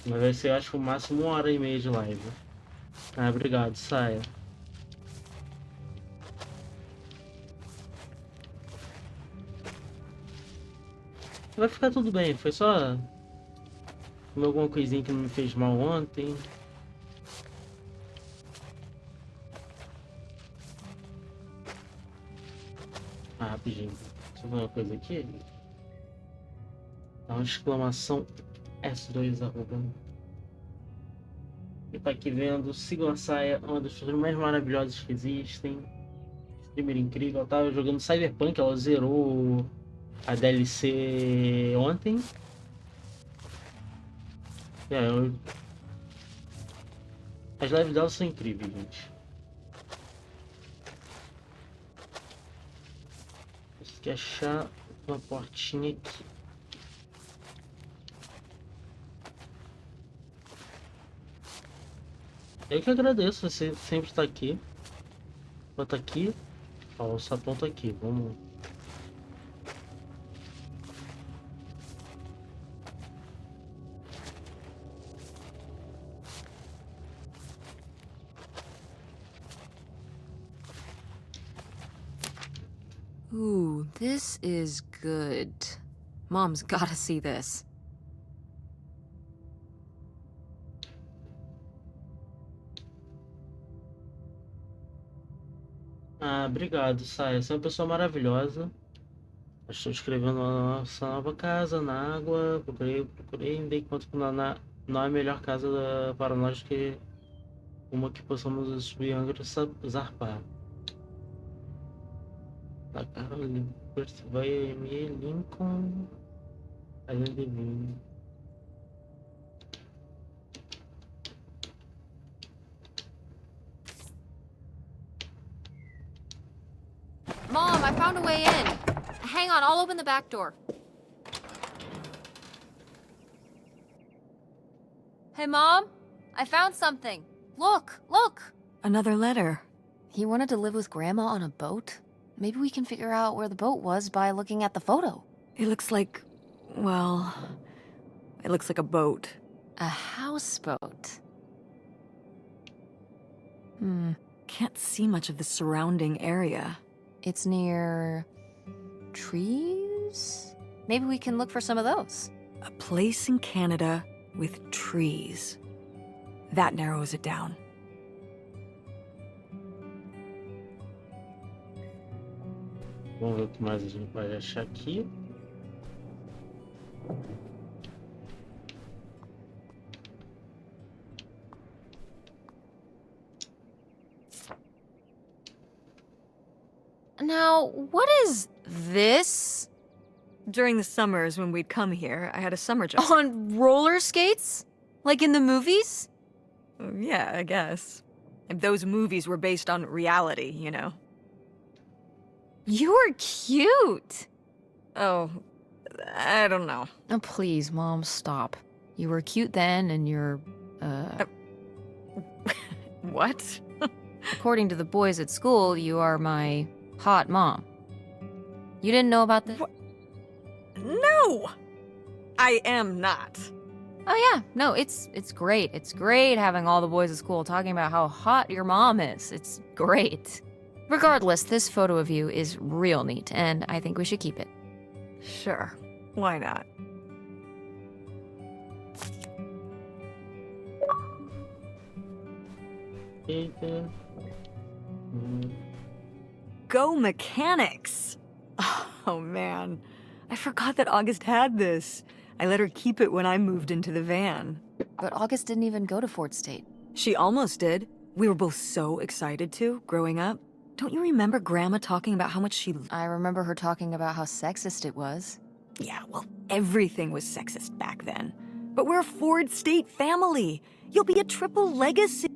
Mas vai ser, acho que o máximo 1h30 de live. Ah, obrigado, Saia. Vai ficar tudo bem, foi só comer alguma coisinha que não me fez mal ontem. Ah, rapidinho. Deixa eu ver uma coisa aqui. Dá uma exclamação S2 arroba. E tá aqui vendo, sigam a Saia, uma das pessoas mais maravilhosas que existem. Streamer incrível, ela tava jogando Cyberpunk, ela zerou a DLC ontem. As lives dela são incríveis, gente. Tem que achar uma portinha aqui. Eu que agradeço, você sempre está aqui. Vou estar aqui. Ó, o sapão tá aqui, vamos. Ooh, this is good. Mom's gotta see this. Ah, obrigado, Saia. Você é uma pessoa maravilhosa. Estou escrevendo a nossa nova casa na água. Procurei, me dei conta que não há melhor casa para nós que uma que possamos subir ângulo e zarpar. Da Carolina, vai M. Lincoln, Além de mim. found a way in. Hang on, I'll open the back door. Hey, Mom? I found something. Look, look! Another letter. He wanted to live with Grandma on a boat? Maybe we can figure out where the boat was by looking at the photo. It looks like, well, it looks like a boat. A houseboat. Can't see much of the surrounding area. It's near... trees? Maybe we can look for some of those. A place in Canada with trees. That narrows it down. Vamos ver o que mais a gente vai achar aqui. Now, what is this? During the summers when we'd come here, I had a summer job. On roller skates? Like in the movies? Yeah, I guess. If those movies were based on reality, you know. You were cute! Oh, I don't know. Oh, please, Mom, stop. You were cute then, and you're, What? according to the boys at school, you are my hot mom. You didn't know about this? No! I am not. Oh yeah, no, it's great. It's great having all the boys at school talking about how hot your mom is. It's great. Regardless, this photo of you is real neat, and I think we should keep it. Sure. Why not? Eita. Go mechanics! Oh man, I forgot that August had this. I let her keep it when I moved into the van. But August didn't even go to Fort State. She almost did. We were both so excited to, growing up. Don't you remember Grandma talking about how much she... I remember her talking about how sexist it was. Yeah, well, everything was sexist back then. But we're a Ford State family. You'll be a triple legacy.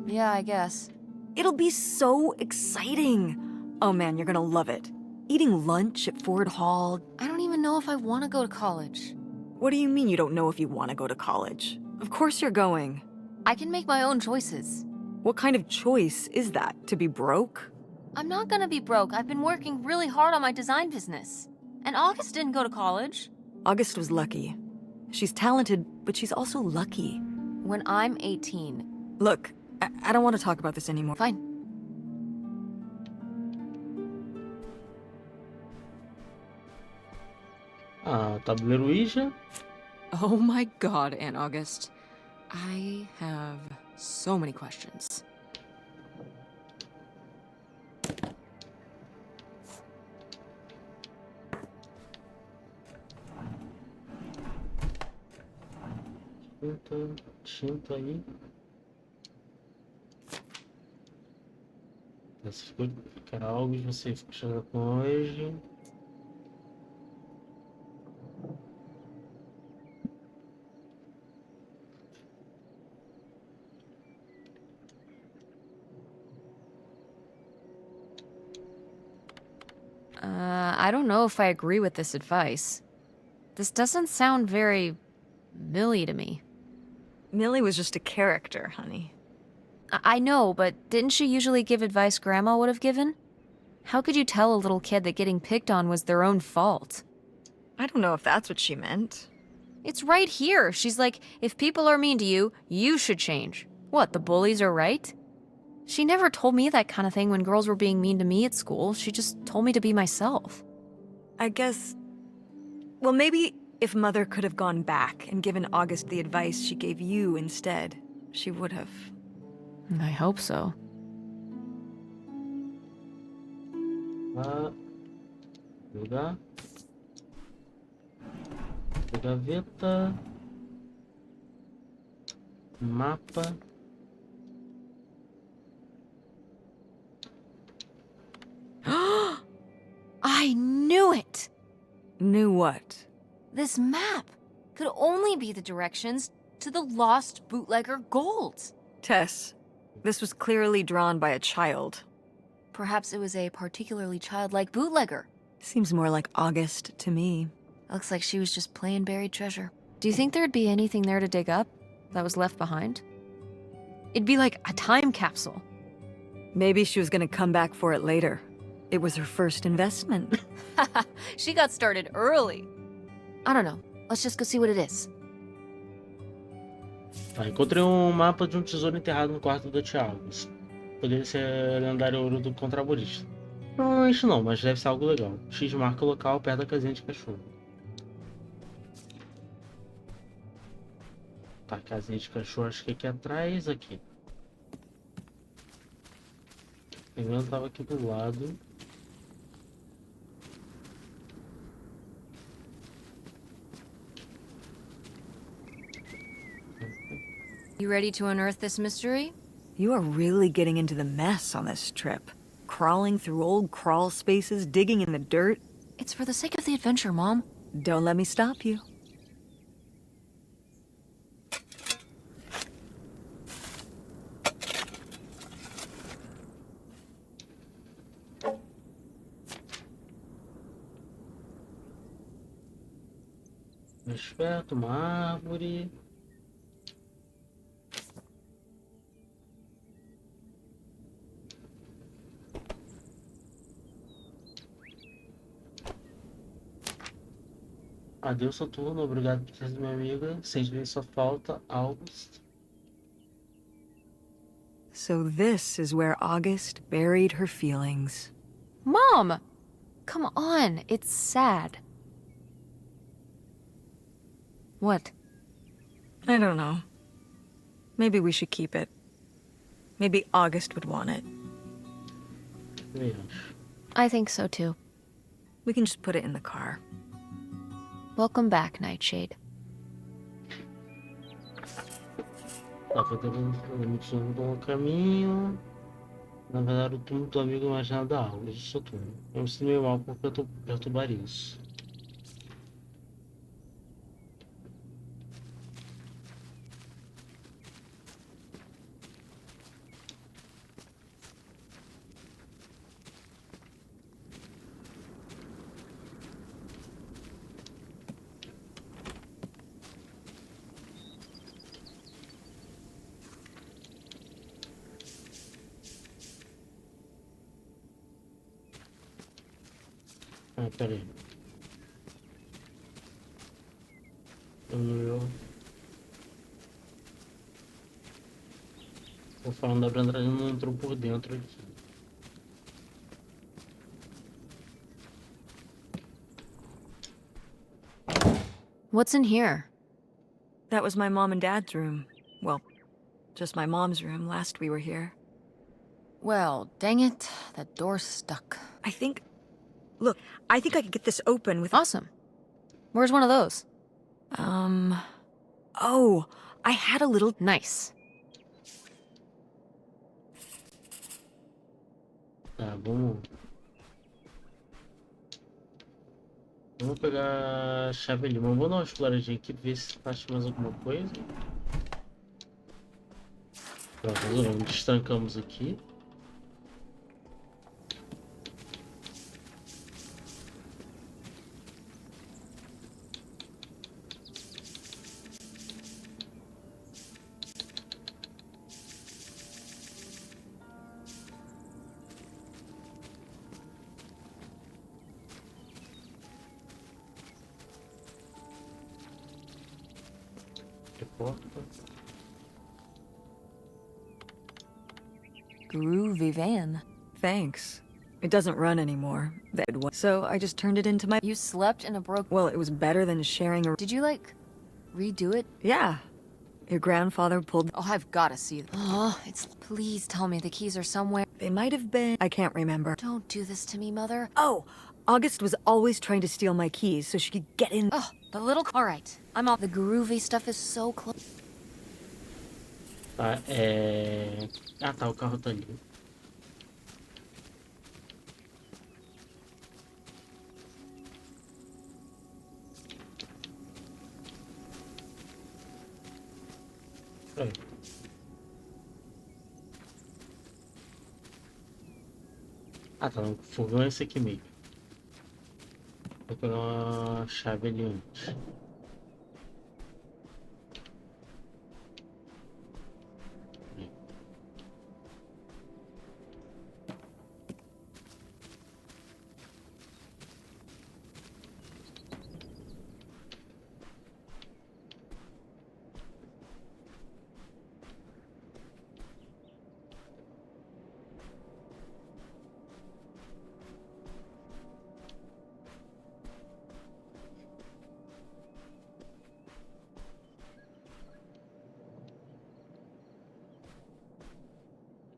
Yeah, I guess. It'll be so exciting. Oh man, you're gonna love it. Eating lunch at Ford Hall. I don't even know if I want to go to college. What do you mean you don't know if you want to go to college? Of course you're going. I can make my own choices. What kind of choice is that? To be broke? I'm not gonna be broke. I've been working really hard on my design business. And August didn't go to college. August was lucky. She's talented, but she's also lucky. When I'm 18. Look, I don't want to talk about this anymore. Fine. Ah, tabuleiro Ouija. Oh my god, Aunt August. I have so many questions. Tinta aí. Essas coisas, caralhos, você fica chegando longe. I don't know if I agree with this advice. This doesn't sound very Millie to me. Millie was just a character, honey. I know, but didn't she usually give advice Grandma would have given? How could you tell a little kid that getting picked on was their own fault? I don't know if that's what she meant. It's right here. She's like, if people are mean to you, you should change. What, the bullies are right? She never told me that kind of thing when girls were being mean to me at school. She just told me to be myself. I guess... Well, maybe if Mother could have gone back and given August the advice she gave you instead, she would have. I hope so. Lá. Lugar. Gaveta. Mapa. I knew it! Knew what? This map could only be the directions to the lost bootlegger gold. Tess, This was clearly drawn by a child. Perhaps it was a particularly childlike bootlegger. Seems more like August to me. Looks like she was just playing buried treasure. Do you think there'd be anything there to dig up that was left behind? It'd be like a time capsule. Maybe she was gonna come back for it later. It was her first investment. She got started early. I don't know. Let's just go see what it is. Tá, encontrei um mapa de um tesouro enterrado no quarto do Thiago. Isso poderia ser lendário ouro do contrabandista. Provavelmente não, mas deve ser algo legal. X marca o local perto da casinha de cachorro. Tá, casinha de cachorro, acho que aqui atrás, aqui. Primeiro tava aqui do lado. You ready to unearth this mystery? You are really getting into the mess on this trip. Crawling through old crawl spaces, digging in the dirt. It's for the sake of the adventure, Mom. Don't let me stop you. Mais perto, uma árvore. Adeus, Saturno. Obrigado por ser minha amiga. Senti sua falta, August. So this is where August buried her feelings. Mom! Come on, it's sad. What? I don't know. Maybe we should keep it. Maybe August would want it. Nem acho. I think so too. We can just put it in the car. Welcome back, Nightshade. Tá, foi tendo um bom caminho. Na verdade, o túmulo do amigo imaginário da árvore de Saturno. Eu me sinto meio mal por perturbar isso. Ah, pera aí. Tô falando da Brandra, não entrou por dentro aqui. What's in here? That was my mom and dad's room. Well, just my mom's room last we were here. Well, dang it, that door's stuck. Look, I think I could get this open with... Awesome. Where's one of those? Oh, I had a little... Nice. Tá, vamos. Vamos pegar a chave ali. Mas vamos dar uma exploradinha aqui, ver se acha mais alguma coisa. Pronto, resolvemos. Destrancamos aqui. Porta. Groovy van. Thanks. It doesn't run anymore. So I just turned it into my... You slept in a broke... Well, it was better than sharing a... Did you, like, redo it? Yeah. Your grandfather pulled... Oh, I've gotta see them. Oh, it's... Please tell me the keys are somewhere. They might have been... I can't remember. Don't do this to me, Mother. Oh! August was always trying to steal my keys so she could get in... Oh, the little... Alright, I'm all... The groovy stuff is so close. Tá, Ah, tá, o carro tá ali. Aí. Ah, tá. O fogão é esse aqui mesmo. Vou pegar uma chave ali antes.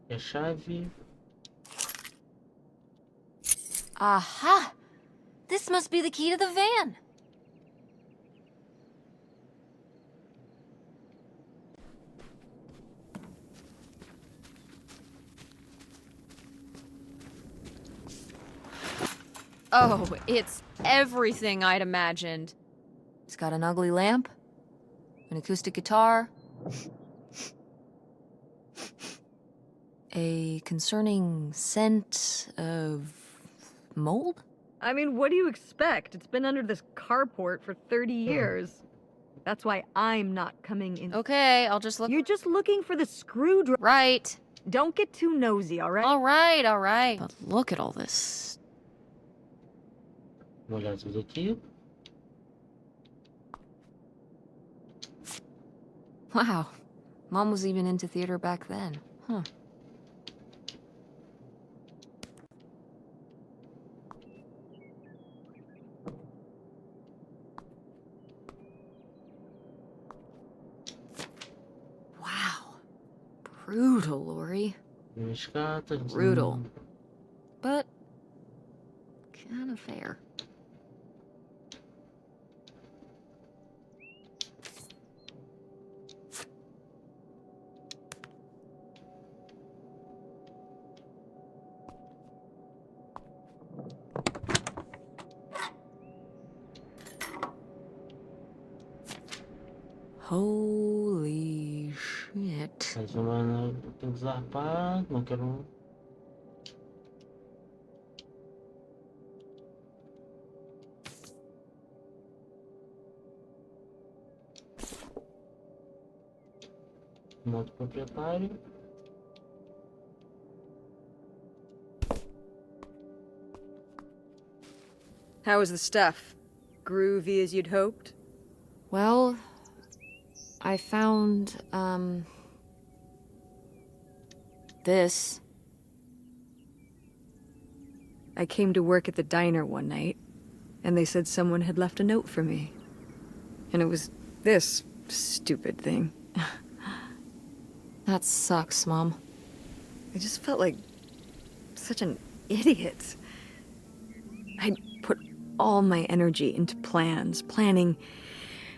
E a chave. Aha! This must be the key to the van. Oh, it's everything I'd imagined. It's got an ugly lamp, an acoustic guitar, a concerning scent of mold? I mean, what do you expect? It's been under this carport for 30 years. That's why I'm not coming in. Okay, I'll just look. You're just looking for the screwdriver. Right. Don't get too nosy, all right? All right, all right. But look at all this. Vou olhar tudo aqui. Wow. Mom was even into theater back then. Huh. Wow. Brutal, Lori. Minhas cartas. Brutal. But kind of fair. Holy shit. Mais uma. Tem que zarpar. Não quero. Modo proprietário. How was the stuff? Groovy as you'd hoped? Well, I found, this. I came to work at the diner one night, and they said someone had left a note for me. And it was this stupid thing. That sucks, Mom. I just felt like such an idiot. I'd put all my energy into plans, planning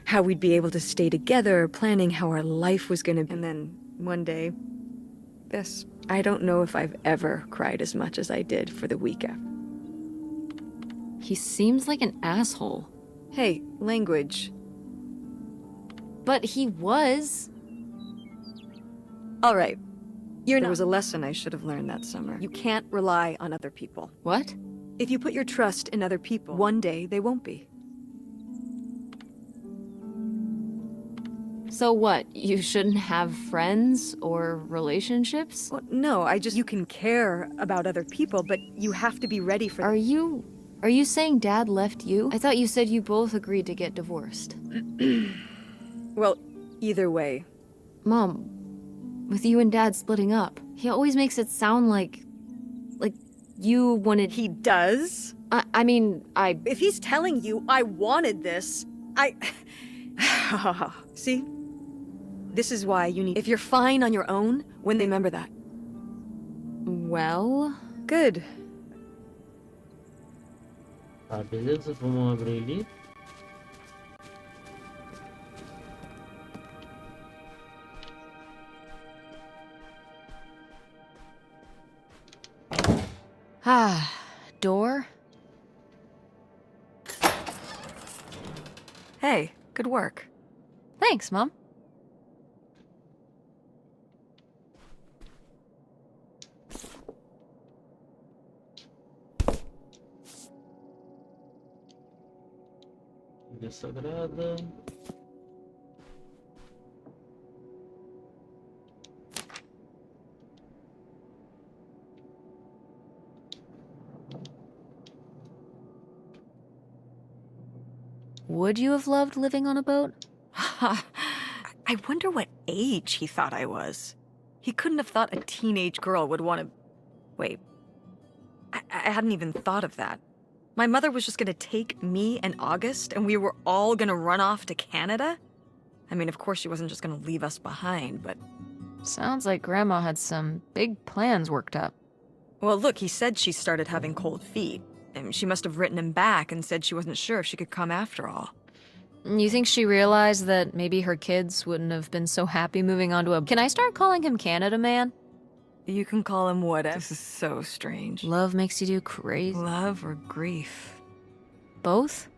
how we'd be able to stay together, planning how our life was gonna be. And then one day, this. I don't know if I've ever cried as much as I did for the week after. He seems like an asshole. Hey, language. But he was. All right. There was a lesson I should have learned that summer. You can't rely on other people. What? If you put your trust in other people, one day they won't be. So what? You shouldn't have friends or relationships? Well, no, you can care about other people, but you have to be ready for Are you saying Dad left you? I thought you said you both agreed to get divorced. Well, either way. Mom, with you and Dad splitting up, he always makes it sound like you wanted. He does? I mean, If he's telling you I wanted this, See? This is why you need. If you're fine on your own, when they remember that. Well. Good. Tá, beleza? Vamos abrir ali. Ah, door? Hey, good work. Thanks, Mom. Ilha Sagrada. Would you have loved living on a boat? I wonder what age he thought I was. He couldn't have thought a teenage girl would want to... Wait. I hadn't even thought of that. My mother was just gonna take me and August, and we were all gonna run off to Canada? I mean, of course she wasn't just gonna leave us behind, but... Sounds like Grandma had some big plans worked up. Well, look, he said she started having cold feet. And she must have written him back and said she wasn't sure if she could come after all. You think she realized that maybe her kids wouldn't have been so happy moving on to a... Can I start calling him Canada Man? You can call him whatever. This is so strange. Love makes you do crazy. Love or grief? Both?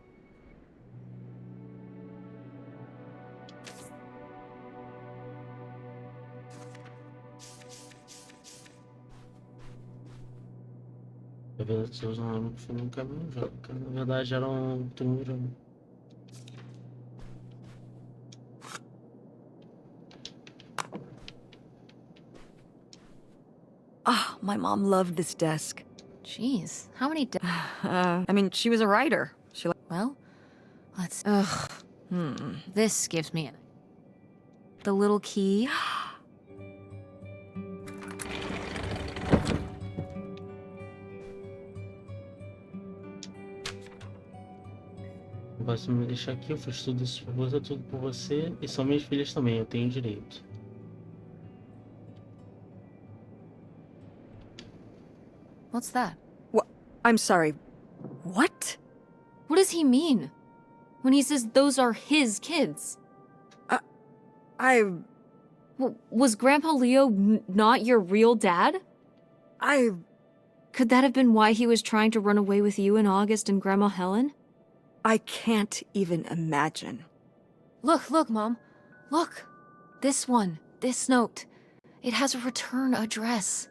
Seus não foram no caminho, na verdade eram turma. Ah, my mom loved this desk. Jeez, how many... I mean, she was a writer. Well, let's... Ugh. This gives me... The little key... Posso me deixar aqui, eu fiz tudo isso por você, tudo por você, e são minhas filhas também, eu tenho direito. What's that? What? I'm sorry. What? What does he mean? When he says those are his kids? Was Grandpa Leo not your real dad? Could that have been why he was trying to run away with you and August and Grandma Helen? I can't even imagine. Look, Mom. Look. This one. This note. It has a return address.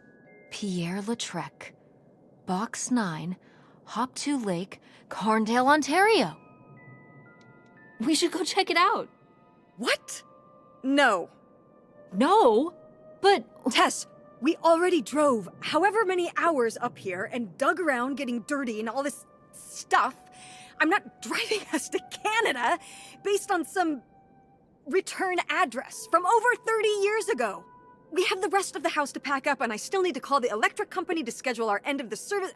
Pierre Lautrec. Box 9, Hop 2 Lake, Carndale, Ontario. We should go check it out. What? No. No? But... Tess, we already drove however many hours up here and dug around getting dirty and all this stuff. I'm not driving us to Canada based on some return address from over 30 years ago. We have the rest of the house to pack up, and I still need to call the electric company to schedule our end of the service,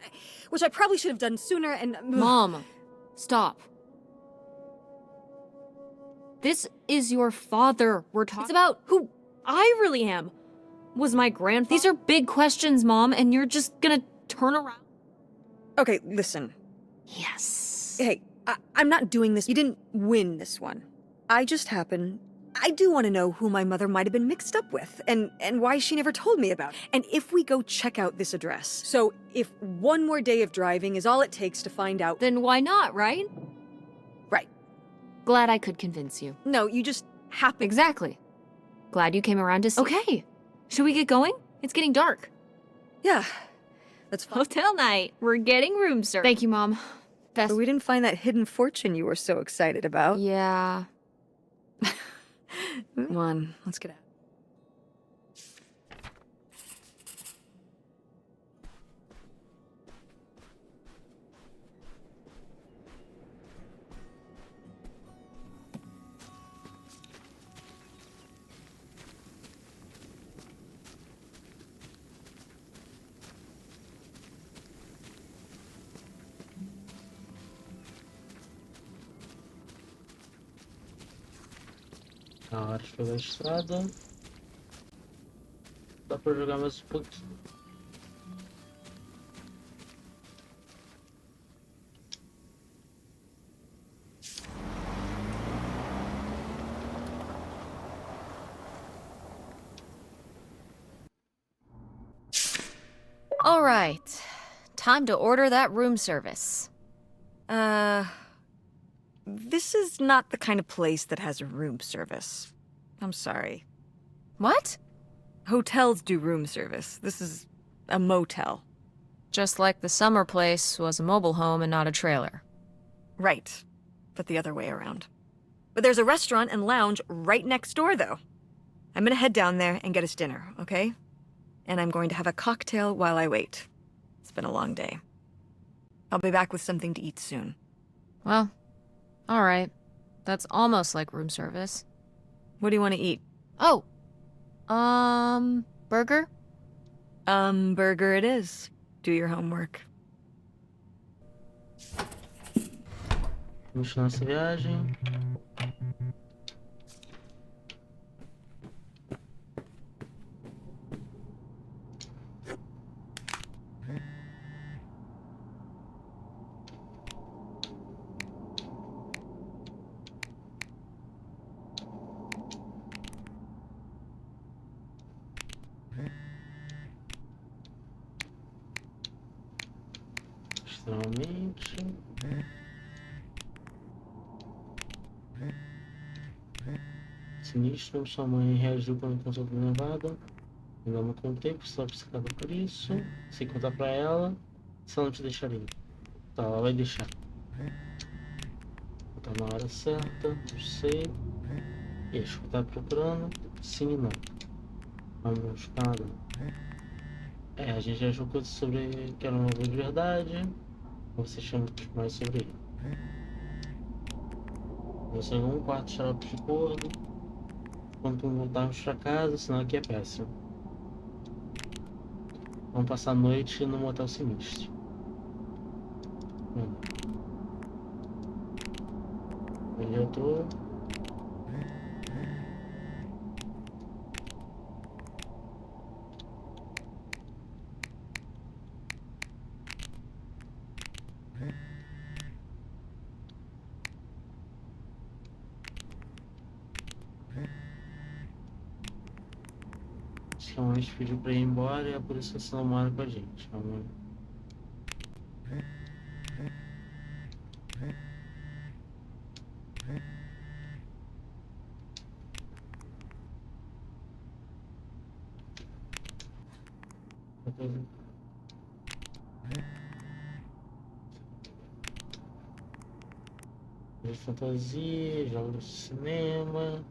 which I probably should have done sooner, and... Mom, stop. This is your father we're talking... It's about who I really am. Was my grandfather... These are big questions, Mom, and you're just gonna turn around? Okay, listen. Yes. Hey, I'm not doing this. You didn't win this one. I do want to know who my mother might have been mixed up with, and why she never told me about it. And if we go check out this address. So if one more day of driving is all it takes to find out... Then why not, right? Right. Glad I could convince you. No, you just happen... Exactly. Glad you came around to see... Okay. Should we get going? It's getting dark. Yeah. That's fine. Hotel night. We're getting room service. Thank you, Mom. But we didn't find that hidden fortune you were so excited about. Yeah. Come on, let's get out. Na hora de pegar a estrada. Dá pra jogar mais um pouquinho. All right. Time to order that room service. This is not the kind of place that has a room service. I'm sorry. What? Hotels do room service. This is a motel. Just like the summer place was a mobile home and not a trailer. Right. but the other way around. But there's a restaurant and lounge right next door, though. I'm gonna head down there and get us dinner, okay? And I'm going to have a cocktail while I wait. It's been a long day. I'll be back with something to eat soon. Well, alright. That's almost like room service. What do you want to eat? Oh! Burger? Burger it is. Do your homework. Vamos na nossa viagem. Extremamente. Sinistro, sua mãe reagiu quando começou a nevada. Eu não contei, precisava obcecada por isso. Se contar pra ela, se ela não te deixaria. Tá, ela vai deixar. Tá na hora certa, não sei. E acho que tá procurando. Sim e não. Vamos para. A gente já achou coisas sobre que era uma de verdade. Você chama mais sobre ele. Você em um quarto xarope de corno. Quando voltarmos pra casa, senão aqui é péssimo. Vamos passar a noite no motel sinistro. Ele eu tô. Realmente pediu pra ir embora e é por isso que você não mora com a gente. Vamos... de fantasia, jogos de cinema.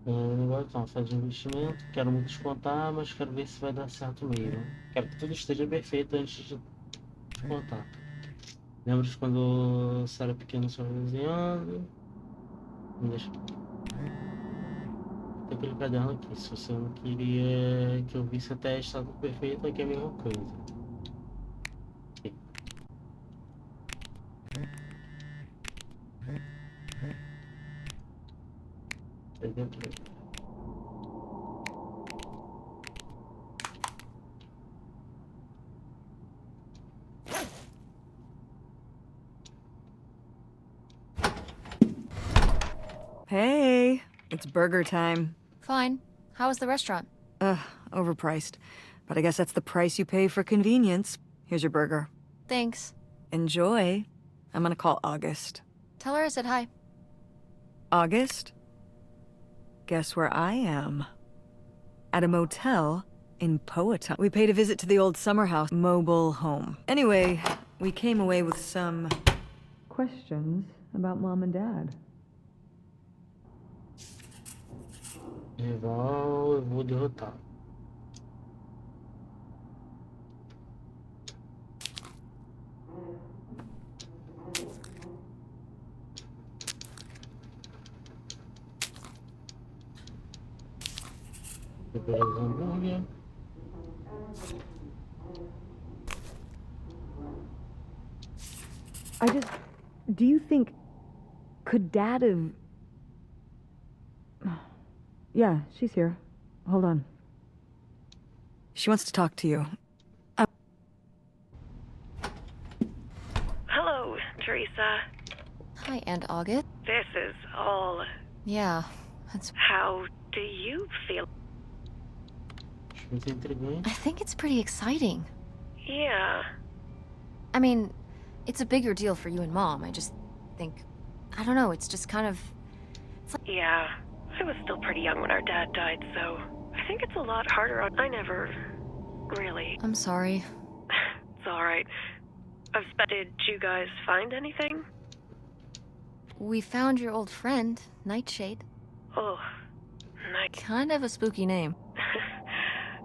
Agora então, faz de investimento. Quero muito descontar, mas quero ver se vai dar certo mesmo. Quero que tudo esteja perfeito antes de descontar. Lembra de quando você era pequeno só desenhando? Não deixa. Tem aquele caderno aqui. Se você não queria que eu visse até estado perfeito, aqui é a mesma coisa. Hey, it's burger time. Fine. How was the restaurant? Overpriced. But I guess that's the price you pay for convenience. Here's your burger. Thanks. Enjoy. I'm gonna call August. Tell her I said hi. August? Guess where I am? At a motel in Powhatan. We paid a visit to the old summer house mobile home. Anyway, we came away with some questions about Mom and Dad. Rival, eu vou derrotar. Vou pegar os hambúrguer. Do you think... Could Dad have... Yeah, she's here. Hold on. She wants to talk to you. Hello, Teresa. Hi, Aunt August. This is all... Yeah, that's... How do you feel? Muito intrigante. I think it's pretty exciting. Yeah. I mean, it's a bigger deal for you and Mom. I just think... I don't know, it's just kind of... Yeah. I was still pretty young when our dad died, so I think it's a lot harder on... I never... really... I'm sorry. It's alright. Did you guys find anything? We found your old friend, Nightshade. Oh, nice. Kind of a spooky name.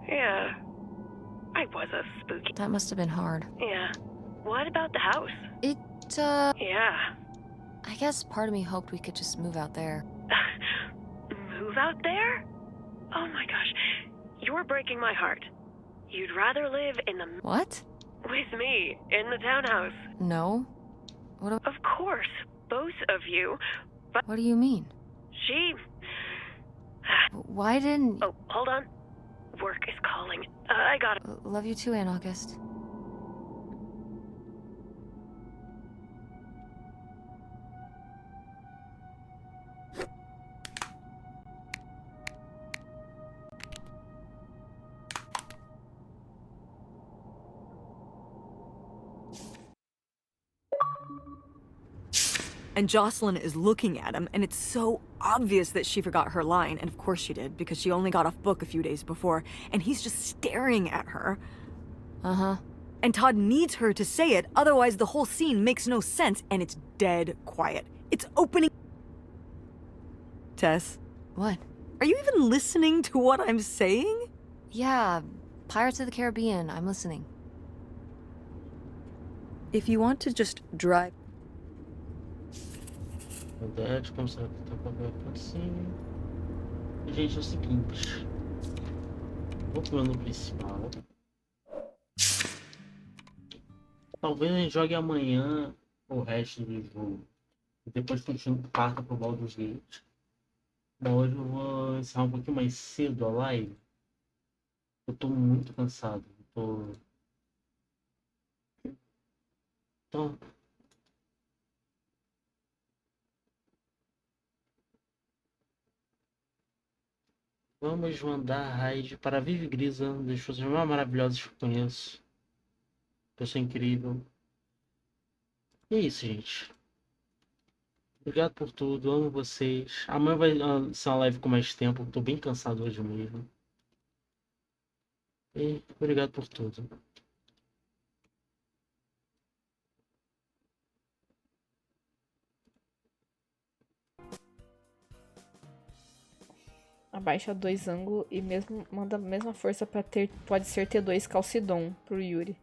Yeah. I was a spooky. That must have been hard. Yeah. What about the house? Yeah. I guess part of me hoped we could just move out there. Move out there? Oh my gosh. You're breaking my heart. You'd rather live in the... What? With me, in the townhouse. No. Of course, both of you. But What do you mean? she... Why didn't... Oh, hold on. Work is calling. I gotta... Love you too, Aunt August. And Jocelyn is looking at him, and it's so obvious that she forgot her line, and of course she did, because she only got off book a few days before, and he's just staring at her. Uh-huh. And Todd needs her to say it, otherwise the whole scene makes no sense, and it's dead quiet. It's opening... Tess, What? are you even listening to what I'm saying? Yeah, Pirates of the Caribbean. I'm listening. If you want to just drive... Verdade, começar a botar assim. Gente, é o seguinte. Vou pro menu principal. Talvez a gente jogue amanhã o resto do jogo. E depois continue parta pro Baldur's Gate. Mas hoje eu vou encerrar um pouquinho mais cedo a live. Eu tô muito cansado. Então, vamos mandar a raid para a Vivi Grisa, uma das pessoas mais maravilhosas que eu conheço. Pessoa incrível. E é isso, gente. Obrigado por tudo, amo vocês. Amanhã vai ser uma live com mais tempo, tô bem cansado hoje mesmo. E obrigado por tudo. Abaixa 2 ângulo e mesmo manda a mesma força pra ter. Pode ser T2 Calcidon pro Yuri.